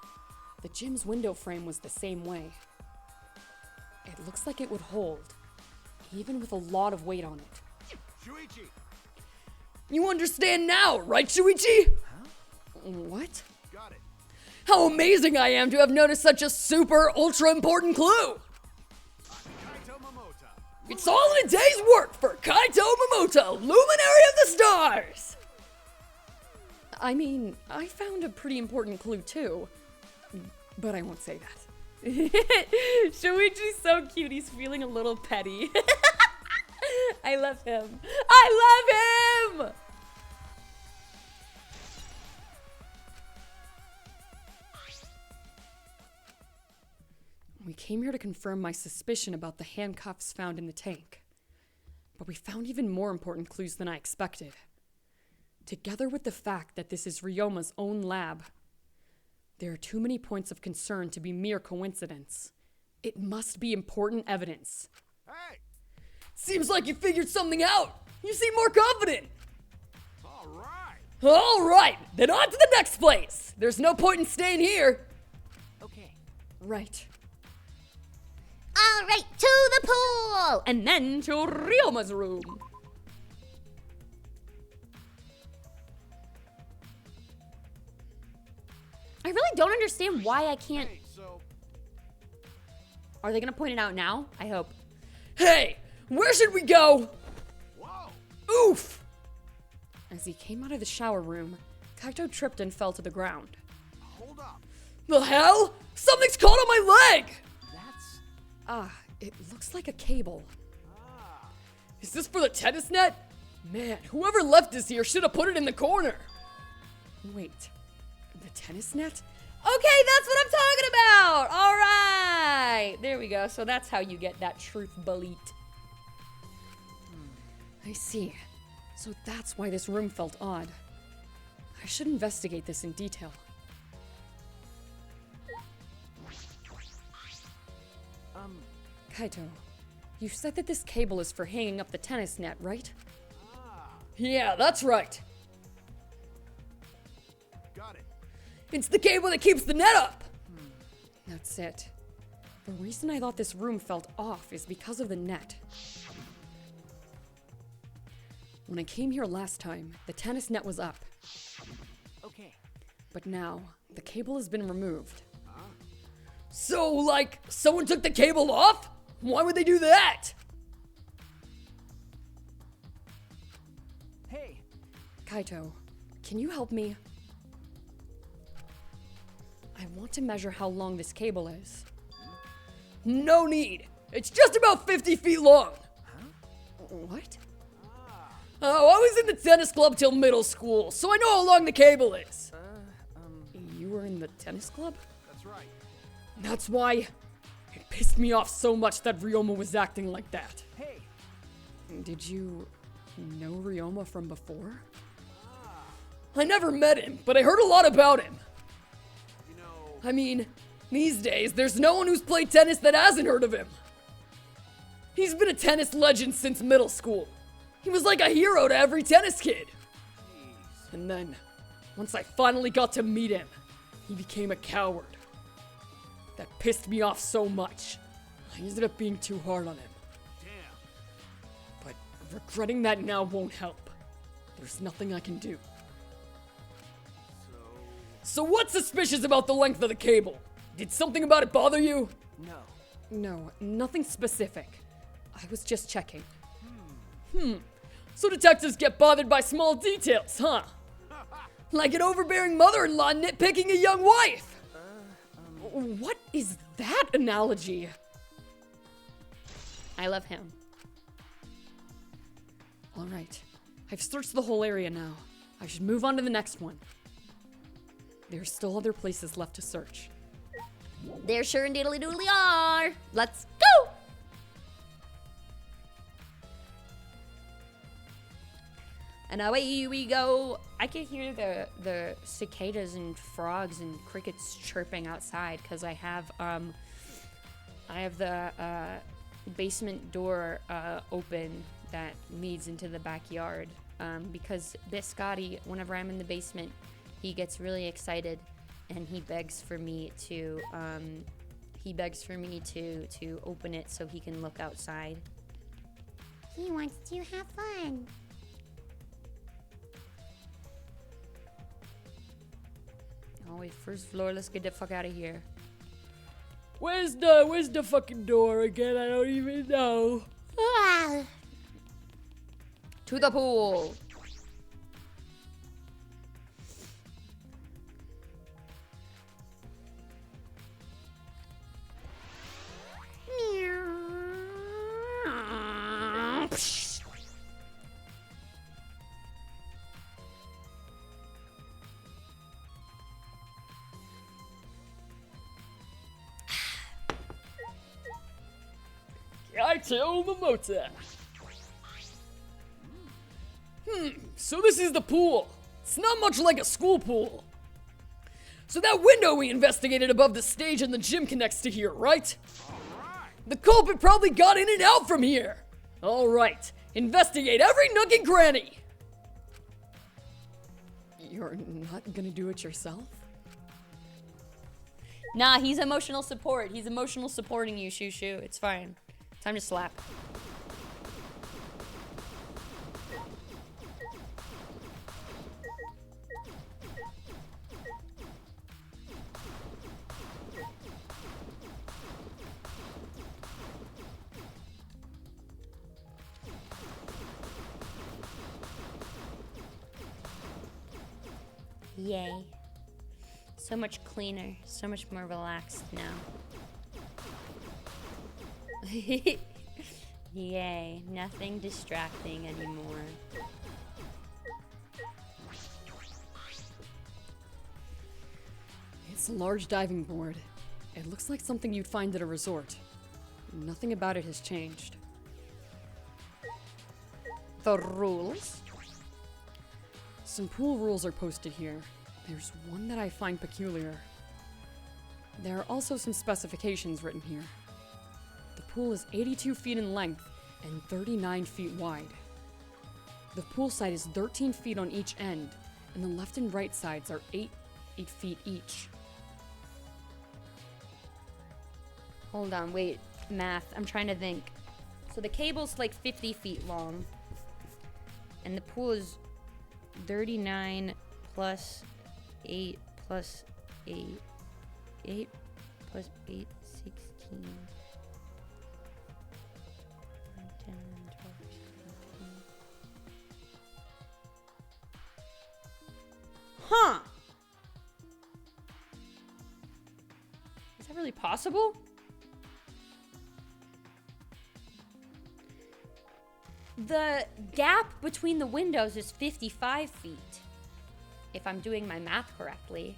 The gym's window frame was the same way. It looks like it would hold, even with a lot of weight on it. Shuichi, You understand now, right, Shuichi? What? got it. How amazing I am to have noticed such a super ultra important clue! Kaito Momota. It's all in a day's work for Kaito Momota, Luminary of the Stars! I mean, I found a pretty important clue too, but I won't say that. Shuichi's so cute, he's feeling a little petty. I love him. I love him! We came here to confirm my suspicion about the handcuffs found in the tank. But we found even more important clues than I expected. Together with the fact that this is Ryoma's own lab, there are too many points of concern to be mere coincidence. It must be important evidence. Hey, Seems like you figured something out. You seem more confident. all right. All right, then on to the next place. There's no point in staying here. Okay. Right. All right, to the pool! And then to Ryoma's room. I really don't understand why I can't. Hey, so Are they gonna point it out now? I hope. Hey, where should we go? whoa. Oof! As he came out of the shower room, Kaito tripped and fell to the ground. Hold up. The hell? Something's caught on my leg! That's... It looks like a cable. Is this for the tennis net? Man, whoever left this here should have put it in the corner. Wait, the tennis net? Okay, that's what I'm talking about! Alright! There we go, so that's how you get that truth bullet. I see. So that's why this room felt odd. I should investigate this in detail. Kaito, you said that this cable is for hanging up the tennis net, right? Yeah, that's right. Got it. It's the cable that keeps the net up! That's it. The reason I thought this room felt off is because of the net. When I came here last time, the tennis net was up. Okay. But now, the cable has been removed. So, like, someone took the cable off? Why would they do that? Hey, Kaito, can you help me? I want to measure how long this cable is. No need. It's just about 50 feet long. What? Oh, I was in the tennis club till middle school, so I know how long the cable is. You were in the tennis club? That's right. That's why it pissed me off so much that Ryoma was acting like that. hey. Did you know Ryoma from before? I never met him, but I heard a lot about him. You know, I mean, these days, there's no one who's played tennis that hasn't heard of him. He's been a tennis legend since middle school. He was like a hero to every tennis kid. And then, once I finally got to meet him, he became a coward. That pissed me off so much. I ended up being too hard on him. damn. But regretting that now won't help. There's nothing I can do. So what's suspicious about the length of the cable? Did something about it bother you? No. No, nothing specific. I was just checking. So detectives get bothered by small details, huh? Like an overbearing mother-in-law nitpicking a young wife. What is that analogy? I love him. All right, I've searched the whole area now. I should move on to the next one. There's still other places left to search. There sure and diddly doodly are. Let's go. And away we go. I can hear the cicadas and frogs and crickets chirping outside because I have the basement door open that leads into the backyard. Because Biscotti, whenever I'm in the basement, he gets really excited and he begs for me to open it so he can look outside. He wants to have fun. Oh wait, first floor, let's get the fuck out of here. Where's the fucking door again? I don't even know. Ah, To the pool. Kaito Momota. So this is the pool. It's not much like a school pool. So that window we investigated above the stage in the gym connects to here, right? The culprit probably got in and out from here. All right, investigate every nook and cranny. You're not gonna do it yourself? Nah, he's emotional support. He's emotional supporting you, Shoo Shoo. It's fine. Time to slap. Yay. So much cleaner, so much more relaxed now. Yay, nothing distracting anymore. It's a large diving board. It looks like something you'd find at a resort. Nothing about it has changed. The rules? Some pool rules are posted here. There's one that I find peculiar. There are also some specifications written here. The pool is 82 feet in length and 39 feet wide. The pool side is 13 feet on each end, and the left and right sides are 8 feet each. Hold on, wait. Math. I'm trying to think. So the cable's like 50 feet long. And the pool is 39 plus 8 plus 8. 8 plus 8, 16. 10, 12, 13. Huh! Is that really possible? The gap between the windows is 55 feet, if I'm doing my math correctly.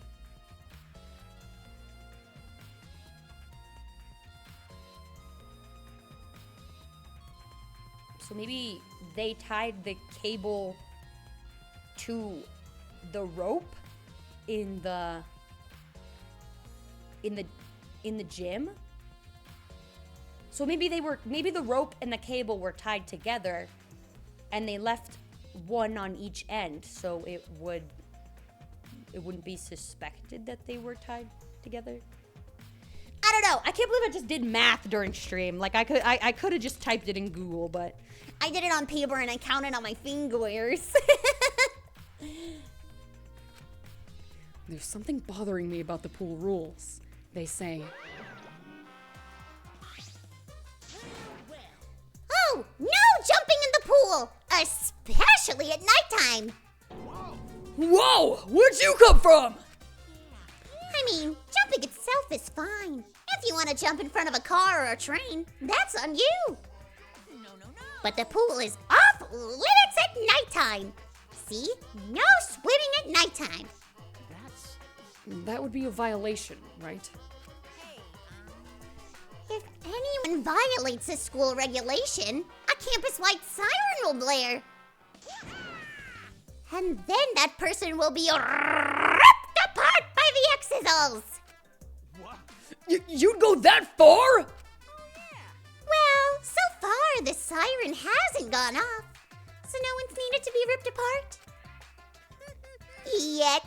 So maybe they tied the cable to the rope in the gym. So maybe the rope and the cable were tied together and they left one on each end so it wouldn't be suspected that they were tied together. I don't know. I can't believe I just did math during stream. Like I could have just typed it in Google, but I did it on paper and I counted on my fingers. There's something bothering me about the pool rules. They say, Oh, no jumping in the pool, especially at nighttime. "Whoa! Where'd you come from?" I mean, jumping itself is fine. If you want to jump in front of a car or a train, that's on you. No. But the pool is off limits at nighttime. See? No swimming at nighttime. That would be a violation, right? If anyone violates a school regulation, a campus-wide siren will blare. And then that person will be ripped apart by the Exisals. You'd go that far? Well, so far the siren hasn't gone off, so no one's needed to be ripped apart. Yet.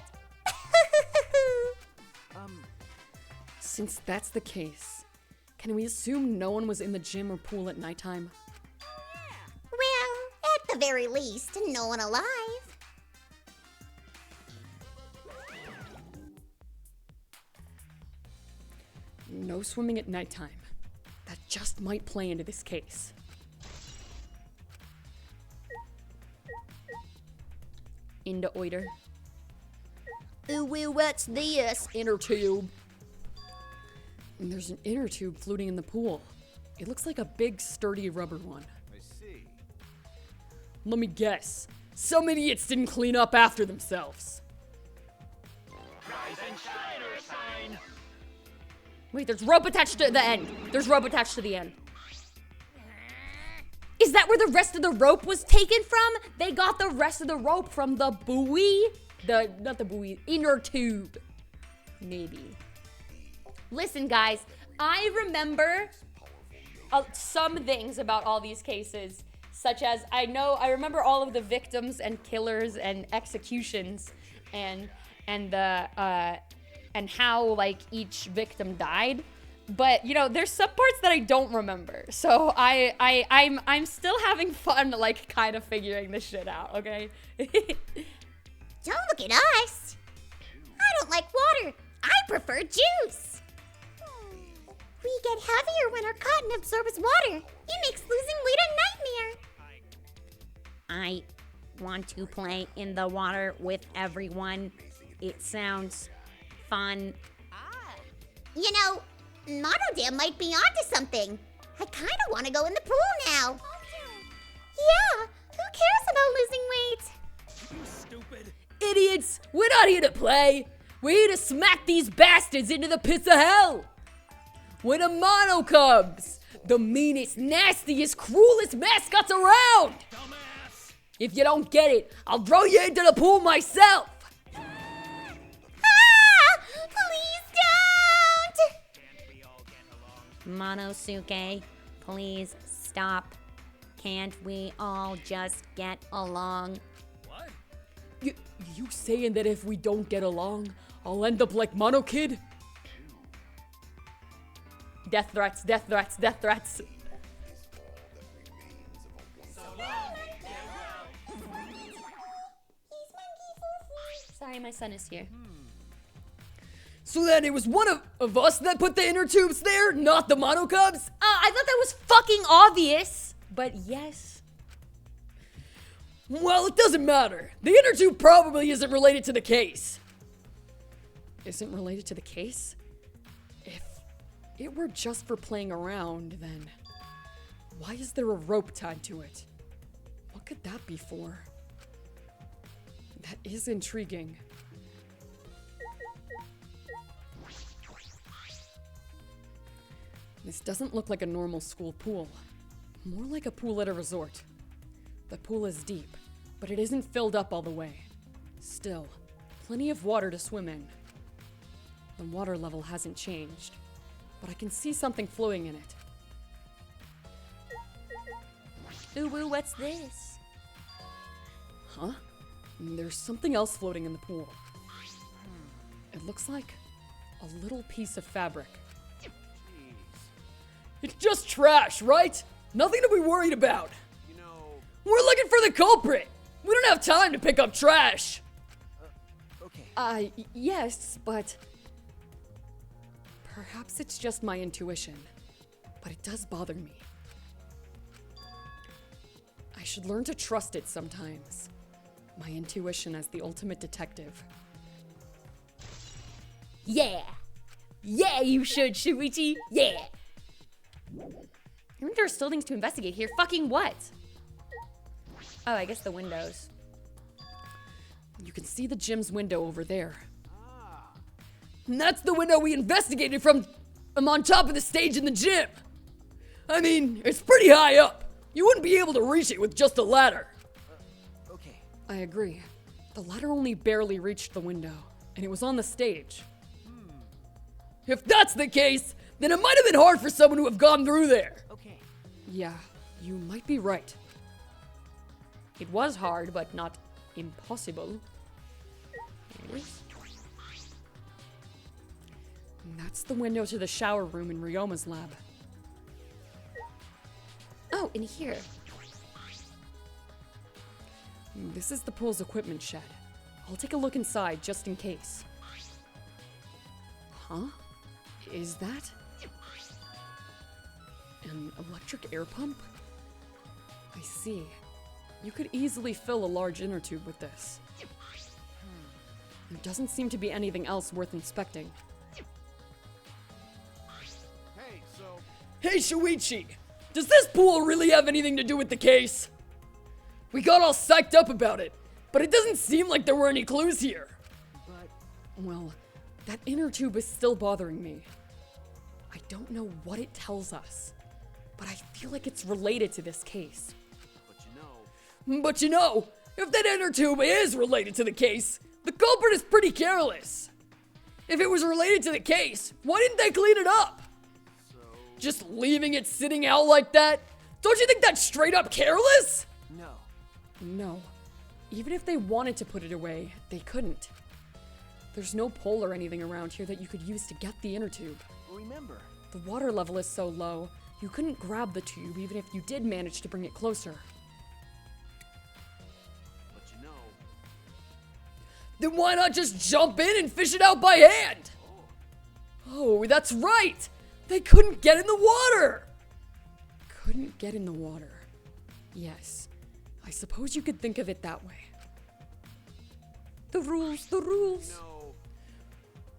Since that's the case, can we assume no one was in the gym or pool at nighttime? Well, at the very least, no one alive. No swimming at nighttime. That just might play into this case. Into oiter. Ooh, what's this? Inner tube. And there's an inner tube floating in the pool. It looks like a big, sturdy rubber one. I see. Let me guess. Some idiots didn't clean up after themselves. Rise and shine or sign. Wait, there's rope attached to the end. There's rope attached to the end. Is that where the rest of the rope was taken from? They got the rest of the rope from the buoy? Not the buoy, inner tube. Maybe. Listen, guys, I remember some things about all these cases, such as I remember all of the victims and killers and executions and how like each victim died. But there's some parts that I don't remember. So I'm still having fun like kind of figuring this shit out, okay? Don't look at us. I don't like water. I prefer juice. We get heavier when our cotton absorbs water. It makes losing weight a nightmare. I want to play in the water with everyone. It sounds fun. You know, Monodam might be onto something. I kind of want to go in the pool now. Yeah, who cares about losing weight? You stupid. Idiots! We're not here to play! We're here to smack these bastards into the pits of hell! We're the Mono Cubs! The meanest, nastiest, cruelest mascots around! Dumbass. If you don't get it, I'll throw you into the pool myself! Ah! Please don't! Monosuke, please stop. Can't we all just get along? What? You saying that if we don't get along, I'll end up like Mono Kid? Death threats, death threats, death threats. Sorry, my son is here. So then it was one of us that put the inner tubes there, not the Mono Cubs? I thought that was fucking obvious. But yes. Well, it doesn't matter. The inner tube probably isn't related to the case. Isn't related to the case? If it were just for playing around, then why is there a rope tied to it? What could that be for? That is intriguing. This doesn't look like a normal school pool. More like a pool at a resort. The pool is deep, but it isn't filled up all the way. Still, plenty of water to swim in. The water level hasn't changed, but I can see something floating in it. Ooh, woo, what's this? Huh? There's something else floating in the pool. It looks like a little piece of fabric. It's just trash, right? Nothing to be worried about. You know. We're looking for the culprit. We don't have time to pick up trash. Okay. Yes, but perhaps it's just my intuition. But it does bother me. I should learn to trust it sometimes. My intuition as the ultimate detective. Yeah. Yeah, you should, Shuichi. Yeah. I think there are still things to investigate here. Fucking what? Oh, I guess the windows. You can see the gym's window over there. And that's the window we investigated from. I'm on top of the stage in the gym. I mean, it's pretty high up. You wouldn't be able to reach it with just a ladder. Okay. I agree. The ladder only barely reached the window, and it was on the stage. If that's the case, then it might have been hard for someone to have gone through there. Okay. Yeah, you might be right. It was hard, but not impossible. There it is. And that's the window to the shower room in Ryoma's lab. Oh, in here. This is the pool's equipment shed. I'll take a look inside just in case. Huh? Is that an electric air pump? I see. You could easily fill a large inner tube with this. There doesn't seem to be anything else worth inspecting. Hey, so. Hey, Shuichi! Does this pool really have anything to do with the case? We got all psyched up about it, but it doesn't seem like there were any clues here. But Well, that inner tube is still bothering me. I don't know what it tells us, but I feel like it's related to this case. But you know, if that inner tube is related to the case, the culprit is pretty careless. If it was related to the case, why didn't they clean it up? Just leaving it sitting out like that? Don't you think that's straight up careless? no. No. Even if they wanted to put it away, they couldn't. There's no pole or anything around here that you could use to get the inner tube. Remember. The water level is so low, you couldn't grab the tube even if you did manage to bring it closer. But you know. Then why not just jump in and fish it out by hand? Oh, that's right! They couldn't get in the water! Couldn't get in the water. Yes, I suppose you could think of it that way. The rules, the rules. No.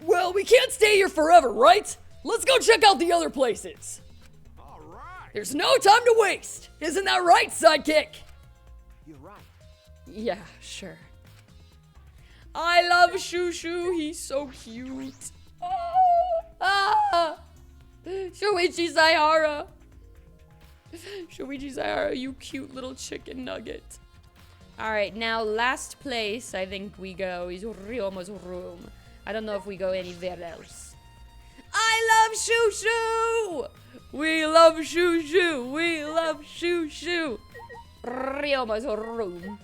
Well, we can't stay here forever, right? Let's go check out the other places. All right. There's no time to waste. Isn't that right, sidekick? You're right. Yeah, sure. I love Shushu. He's so cute. Shuichi Sayara. Shuichi Sayara, you cute little chicken nugget. Alright, now last place I think we go is Ryoma's room. I don't know if we go anywhere else. I love Shushu! We love Shushu! We love Shushu! Ryoma's room.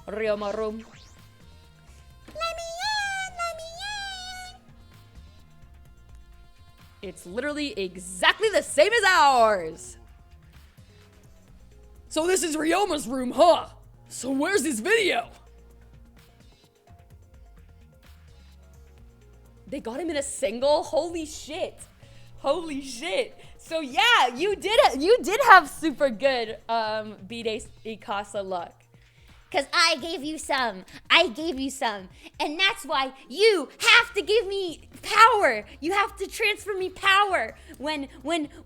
Ryoma room. It's literally exactly the same as ours. So this is Ryoma's room, huh? So where's this video? They got him in a single? Holy shit. Holy shit. So yeah, you did have super good B-Day Ikasa luck. Cause I gave you some. And that's why you have to give me power. You have to transfer me power when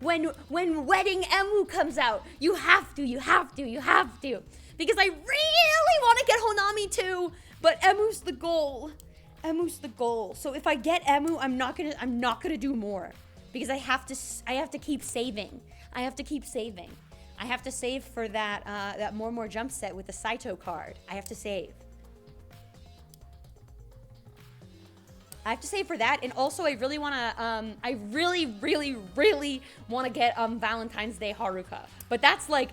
Wedding Emu comes out. You have to. Because I really want to get Honami too, but Emu's the goal. So if I get Emu, I'm not gonna do more. Because I have to keep saving. I have to save for that more jump set with the Saito card. I have to save for that, and also I really wanna I really wanna get Valentine's Day Haruka. But that's like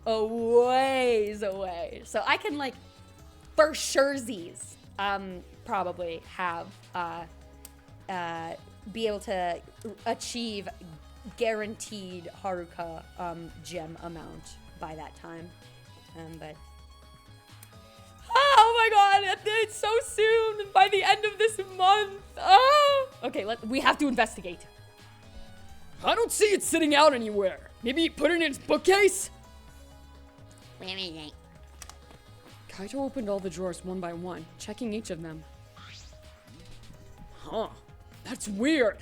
a ways away. So I can like for surezies probably have be able to achieve guaranteed Haruka gem amount by that time. But oh my god, it's so soon, by the end of this month. Okay, we have to investigate. I don't see it sitting out anywhere. Maybe put it in its bookcase? Kaito opened all the drawers one by one, checking each of them. Huh, that's weird.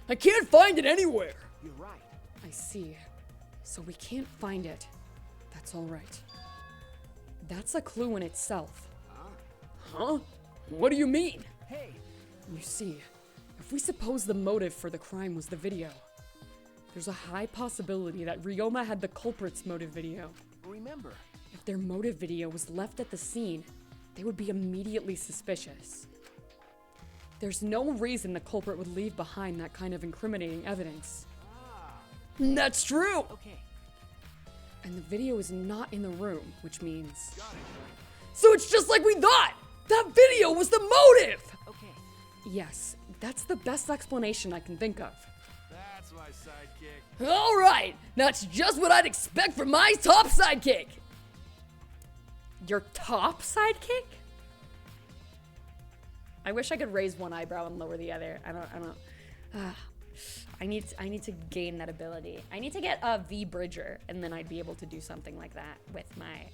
I can't find it anywhere. You're right. I see. So we can't find it. That's all right. That's a clue in itself. Huh? What do you mean? Hey. You see, if we suppose the motive for the crime was the video, there's a high possibility that Ryoma had the culprit's motive video. Remember, If their motive video was left at the scene, they would be immediately suspicious. There's no reason the culprit would leave behind that kind of incriminating evidence. That's true! okay. And the video is not in the room, which means... So it's just like we thought! That video was the motive! Okay. Yes, that's the best explanation I can think of. That's my sidekick. Alright, that's just what I'd expect from my top sidekick! Your top sidekick? I wish I could raise one eyebrow and lower the other. I don't. I need to gain that ability. I need to get a V Bridger, and then I'd be able to do something like that with my,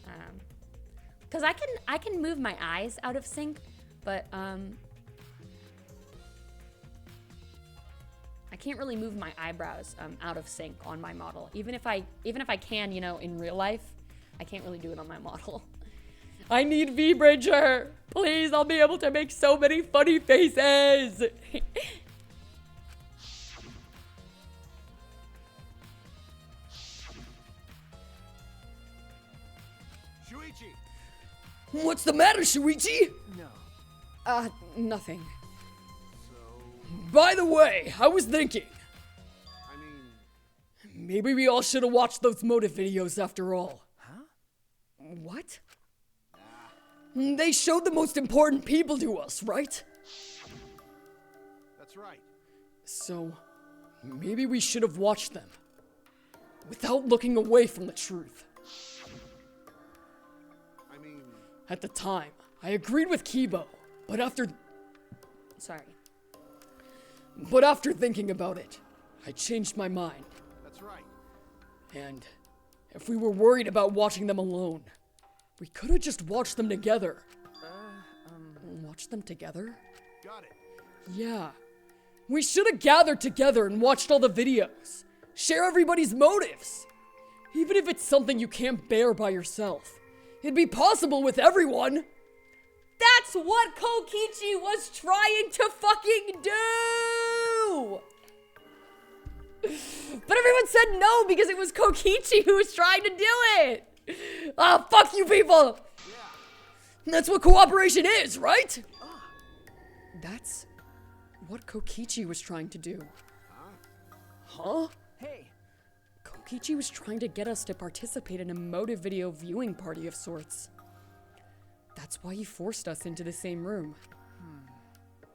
cause I can move my eyes out of sync, but I can't really move my eyebrows out of sync on my model. Even if I can, you know, in real life, I can't really do it on my model. I need V Bridger. Please, I'll be able to make so many funny faces. Shuichi! What's the matter, Shuichi? No. Nothing. So, By the way, I was thinking, I mean, maybe we all should have watched those motive videos after all. Huh? What? They showed the most important people to us, right? that's right. So, maybe we should have watched them. Without looking away from the truth. I mean, At the time, I agreed with Kibo, but after thinking about it, I changed my mind. that's right. And if we were worried about watching them alone, we could have just watched them together. Watch them together? Got it. Yeah. We should have gathered together and watched all the videos. Share everybody's motives. Even if it's something you can't bear by yourself. It'd be possible with everyone. That's what Kokichi was trying to fucking do! But everyone said no because it was Kokichi who was trying to do it! Ah, fuck you people! That's what cooperation is, right? That's what Kokichi was trying to do. Huh? Hey, Kokichi was trying to get us to participate in a motive video viewing party of sorts. That's why he forced us into the same room.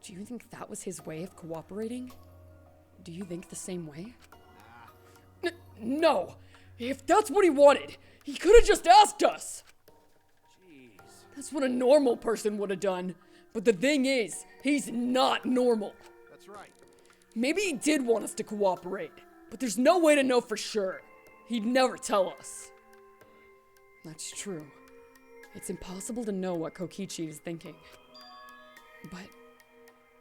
Do you think that was his way of cooperating? Do you think the same way? No! If that's what he wanted, he could have just asked us! jeez. That's what a normal person would have done. But the thing is, he's not normal. That's right. Maybe he did want us to cooperate, but there's no way to know for sure. He'd never tell us. That's true. It's impossible to know what Kokichi is thinking. But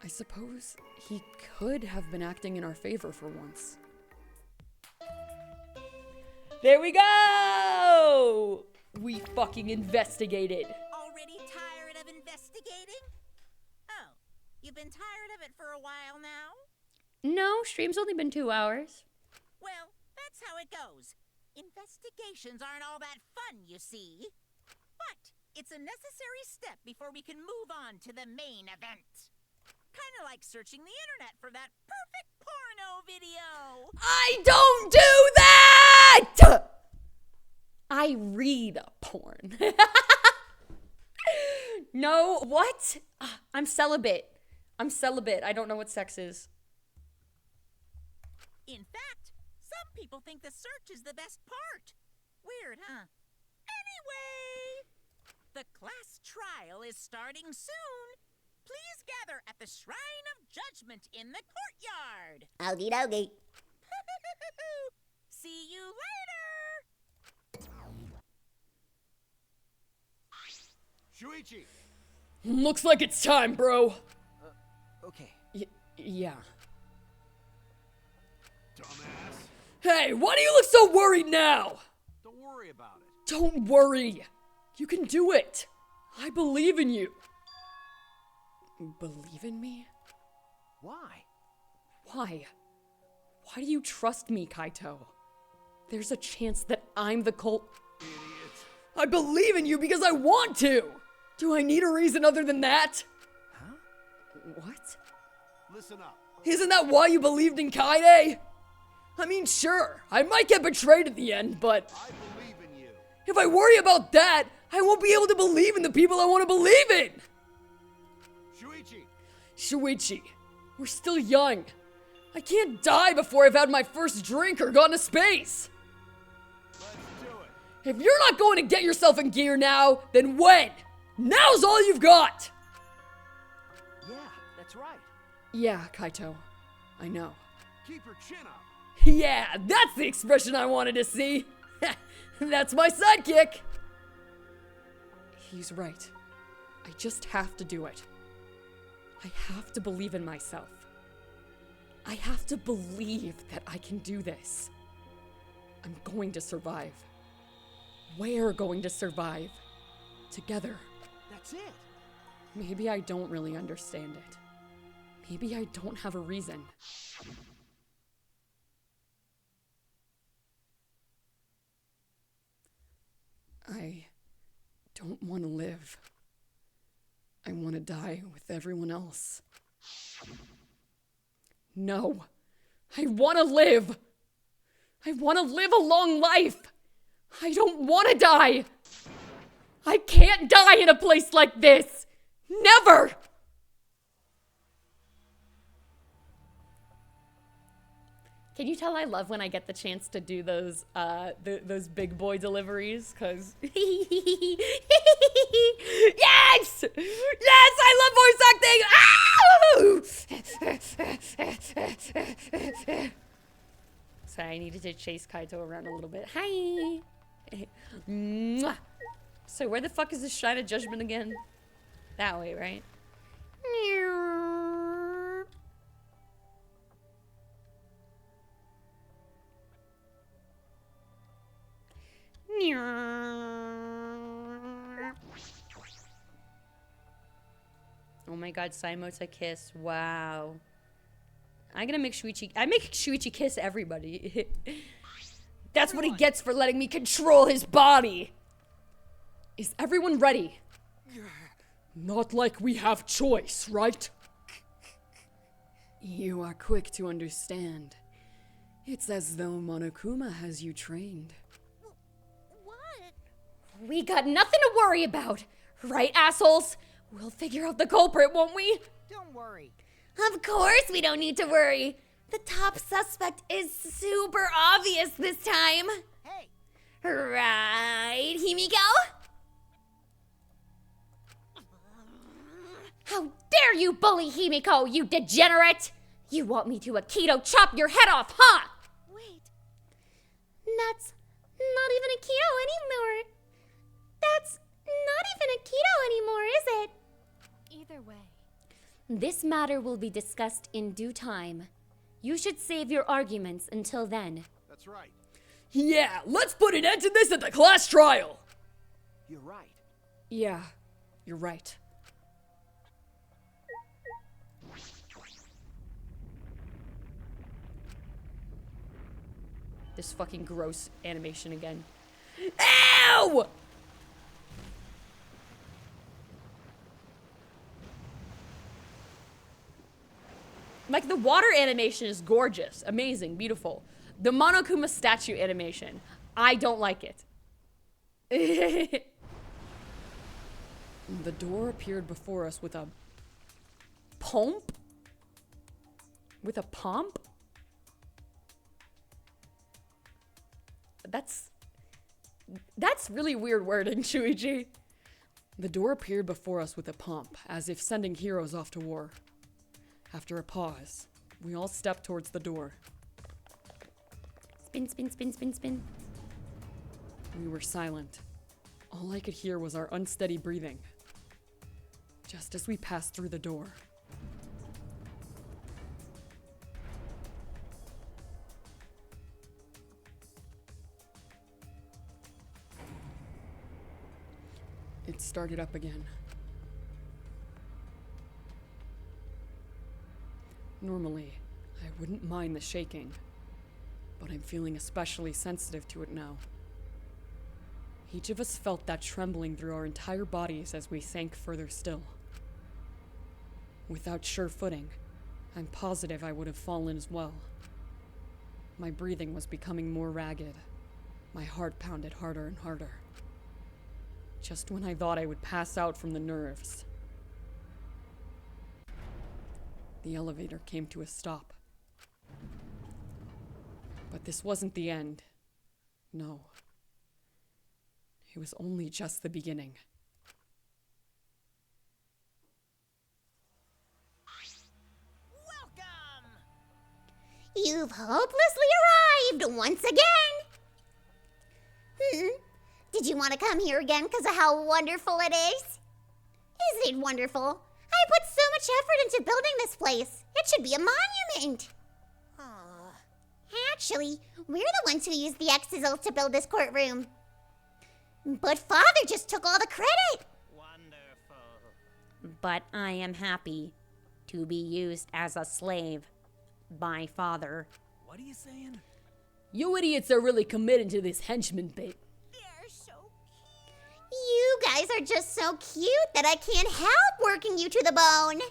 I suppose he could have been acting in our favor for once. There we go! We fucking investigated. Already tired of investigating? Oh, you've been tired of it for a while now? No, stream's only been 2 hours. Well, that's how it goes. Investigations aren't all that fun, you see. But it's a necessary step before we can move on to the main event. Kinda like searching the internet for that perfect porno video. I don't do that! I read porn. No, what? I'm celibate. I'm celibate. I don't know what sex is. In fact, some people think the search is the best part. Weird, huh? Anyway, the class trial is starting soon. Please gather at the Shrine of Judgment in the courtyard. Okie dokie. See you later. Shuichi! Looks like it's time, bro. Okay. Yeah. Dumbass. Hey, why do you look so worried now? Don't worry about it. Don't worry. You can do it. I believe in you. Believe in me? Why? Why? Why do you trust me, Kaito? There's a chance that I'm the cult. Idiot. I believe in you because I want to. Do I need a reason other than that? Huh? What? Listen up. Isn't that why you believed in Kaide? I mean, sure, I might get betrayed at the end, but I believe in you. if I worry about that, I won't be able to believe in the people I want to believe in. Shuichi! Shuichi, we're still young. I can't die before I've had my first drink or gone to space. Let's do it. If you're not going to get yourself in gear now, then when? Now's all you've got! Yeah, that's right. Yeah, Kaito. I know. Keep your chin up. Yeah, that's the expression I wanted to see. That's my sidekick. He's right. I just have to do it. I have to believe in myself. I have to believe that I can do this. I'm going to survive. We're going to survive. Together. That's it. Maybe I don't really understand it. Maybe I don't have a reason. I don't want to live. I want to die with everyone else. No. I want to live. I want to live a long life. I don't want to die. I can't die in a place like this. Never. Can you tell I love when I get the chance to do those big boy deliveries? Cause yes, yes, I love voice acting. Sorry, I needed to chase Kaito around a little bit. Hi. Mwah. So where the fuck is the Shrine of Judgment again? That way, right? Oh my god, Saimota kiss. Wow. I'm gonna make Shuichi. I make Shuichi kiss everybody. That's what he gets for letting me control his body. Is everyone ready? Not like we have choice, right? You are quick to understand. It's as though Monokuma has you trained. What? We got nothing to worry about. Right, assholes? We'll figure out the culprit, won't we? Don't worry. Of course we don't need to worry. The top suspect is super obvious this time. Hey, Right, Himiko? How dare you bully Himiko, you degenerate! You want me to Aikido chop your head off, huh? Wait, That's not even a keto anymore. That's not even a keto anymore, is it? either way. This matter will be discussed in due time. You should save your arguments until then. That's right. Yeah, let's put an end to this at the class trial! You're right. Yeah, you're right. This fucking gross animation again. Ow! Like, the water animation is gorgeous, amazing, beautiful. The Monokuma statue animation, I don't like it. The door appeared before us with a pomp? With a pomp? That's really weird wording, Shuichi. The door appeared before us with a pomp, as if sending heroes off to war. After a pause, we all stepped towards the door. Spin, spin, spin, spin, spin. We were silent. All I could hear was our unsteady breathing. Just as we passed through the door, it started up again. Normally, I wouldn't mind the shaking, but I'm feeling especially sensitive to it now. Each of us felt that trembling through our entire bodies as we sank further still. Without sure footing, I'm positive I would have fallen as well. My breathing was becoming more ragged. My heart pounded harder and harder. Just when I thought I would pass out from the nerves, the elevator came to a stop. But this wasn't the end. No. It was only just the beginning. welcome! You've hopelessly arrived once again. Did you want to come here again because of how wonderful it is? Isn't it wonderful? I put so much effort into building this place. It should be a monument. Actually, we're the ones who used the Exisals to build this courtroom. But Father just took all the credit. Wonderful. But I am happy to be used as a slave by Father. What are you saying? You idiots are really committed to this henchman bit. They're so cute. You guys are just so cute that I can't help working you to the bone.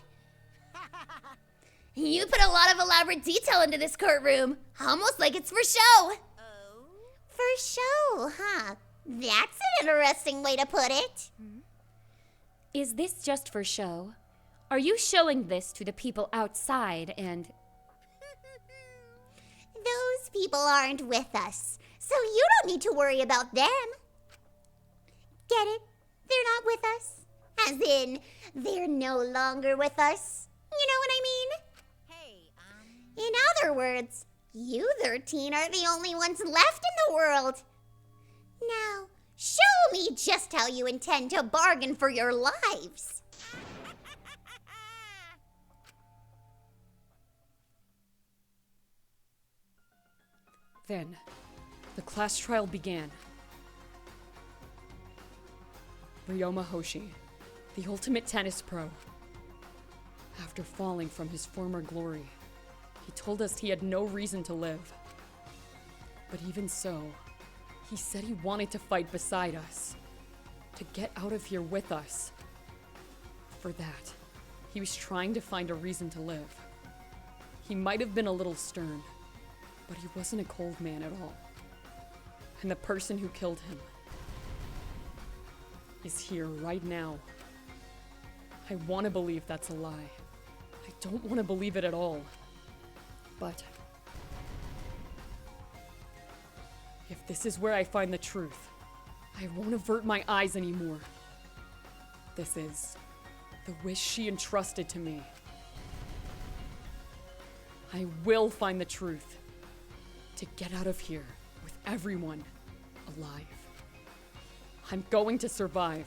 You put a lot of elaborate detail into this courtroom, almost like it's for show. Oh? For show, huh? That's an interesting way to put it. Is this just for show? Are you showing this to the people outside and... Those people aren't with us, so you don't need to worry about them. Get it? They're not with us. As in, they're no longer with us. You know what I mean? Hey, In other words, you 13 are the only ones left in the world. Now, show me just how you intend to bargain for your lives. Then, the class trial began. Ryoma Hoshi, the ultimate tennis pro. After falling from his former glory, he told us he had no reason to live. But even so, he said he wanted to fight beside us, to get out of here with us. For that, he was trying to find a reason to live. He might have been a little stern, but he wasn't a cold man at all. And the person who killed him is here right now. I want to believe that's a lie. I don't want to believe it at all. But if this is where I find the truth, I won't avert my eyes anymore. This is the wish she entrusted to me. I will find the truth to get out of here with everyone alive. I'm going to survive.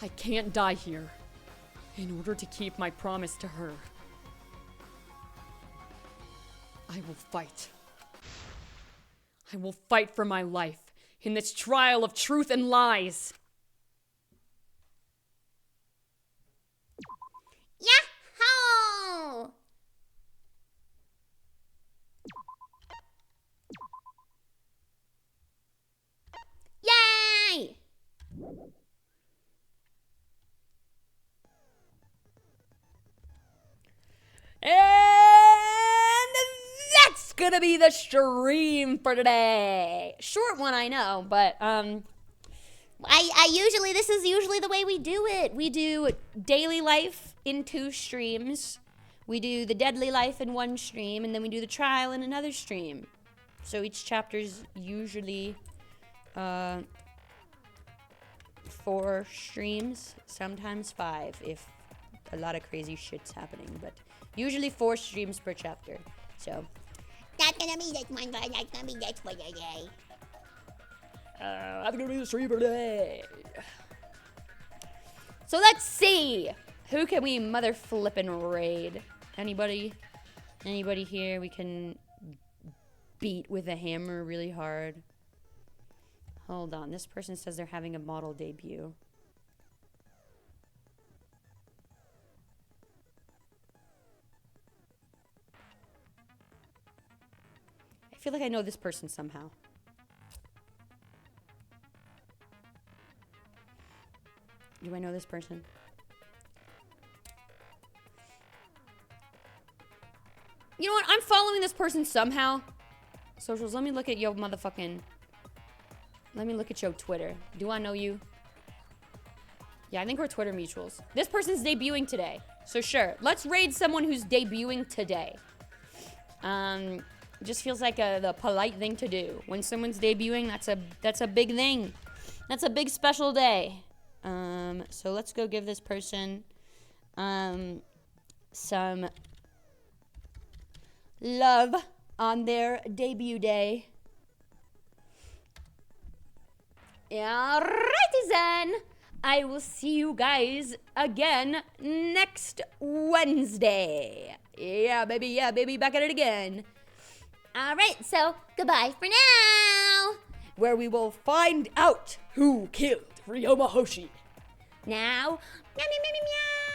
I can't die here in order to keep my promise to her. I will fight. I will fight for my life in this trial of truth and lies. Yahoo! Yay! And that's gonna be the stream for today. Short one, I know, but This is usually the way we do it. we do daily life in 2 streams. We do the deadly life in 1 stream, and then we do the trial in another stream. So each chapter's usually 4 streams, sometimes 5 if a lot of crazy shit's happening, but usually 4 streams per chapter. So That's gonna be this one, but that's gonna be this for the day. I'm gonna be the stream for today. So let's see. Who can we mother flippin' raid? Anybody? Anybody here we can beat with a hammer really hard? Hold on. This person says they're having a model debut. I feel like I know this person somehow. Do I know this person? You know what? I'm following this person somehow. Socials, let me look at your motherfucking... Let me look at your Twitter. Do I know you? Yeah, I think we're Twitter mutuals. This person's debuting today. So sure, let's raid someone who's debuting today. Just feels like the polite thing to do. When someone's debuting, that's a big thing. That's a big special day. So let's go give this person some love on their debut day. Alrighty then. I will see you guys again next Wednesday. Yeah, baby, back at it again. Alright, so goodbye for now. Where we will find out who killed Ryoma Hoshi. Now, meow, meow, meow, meow, meow.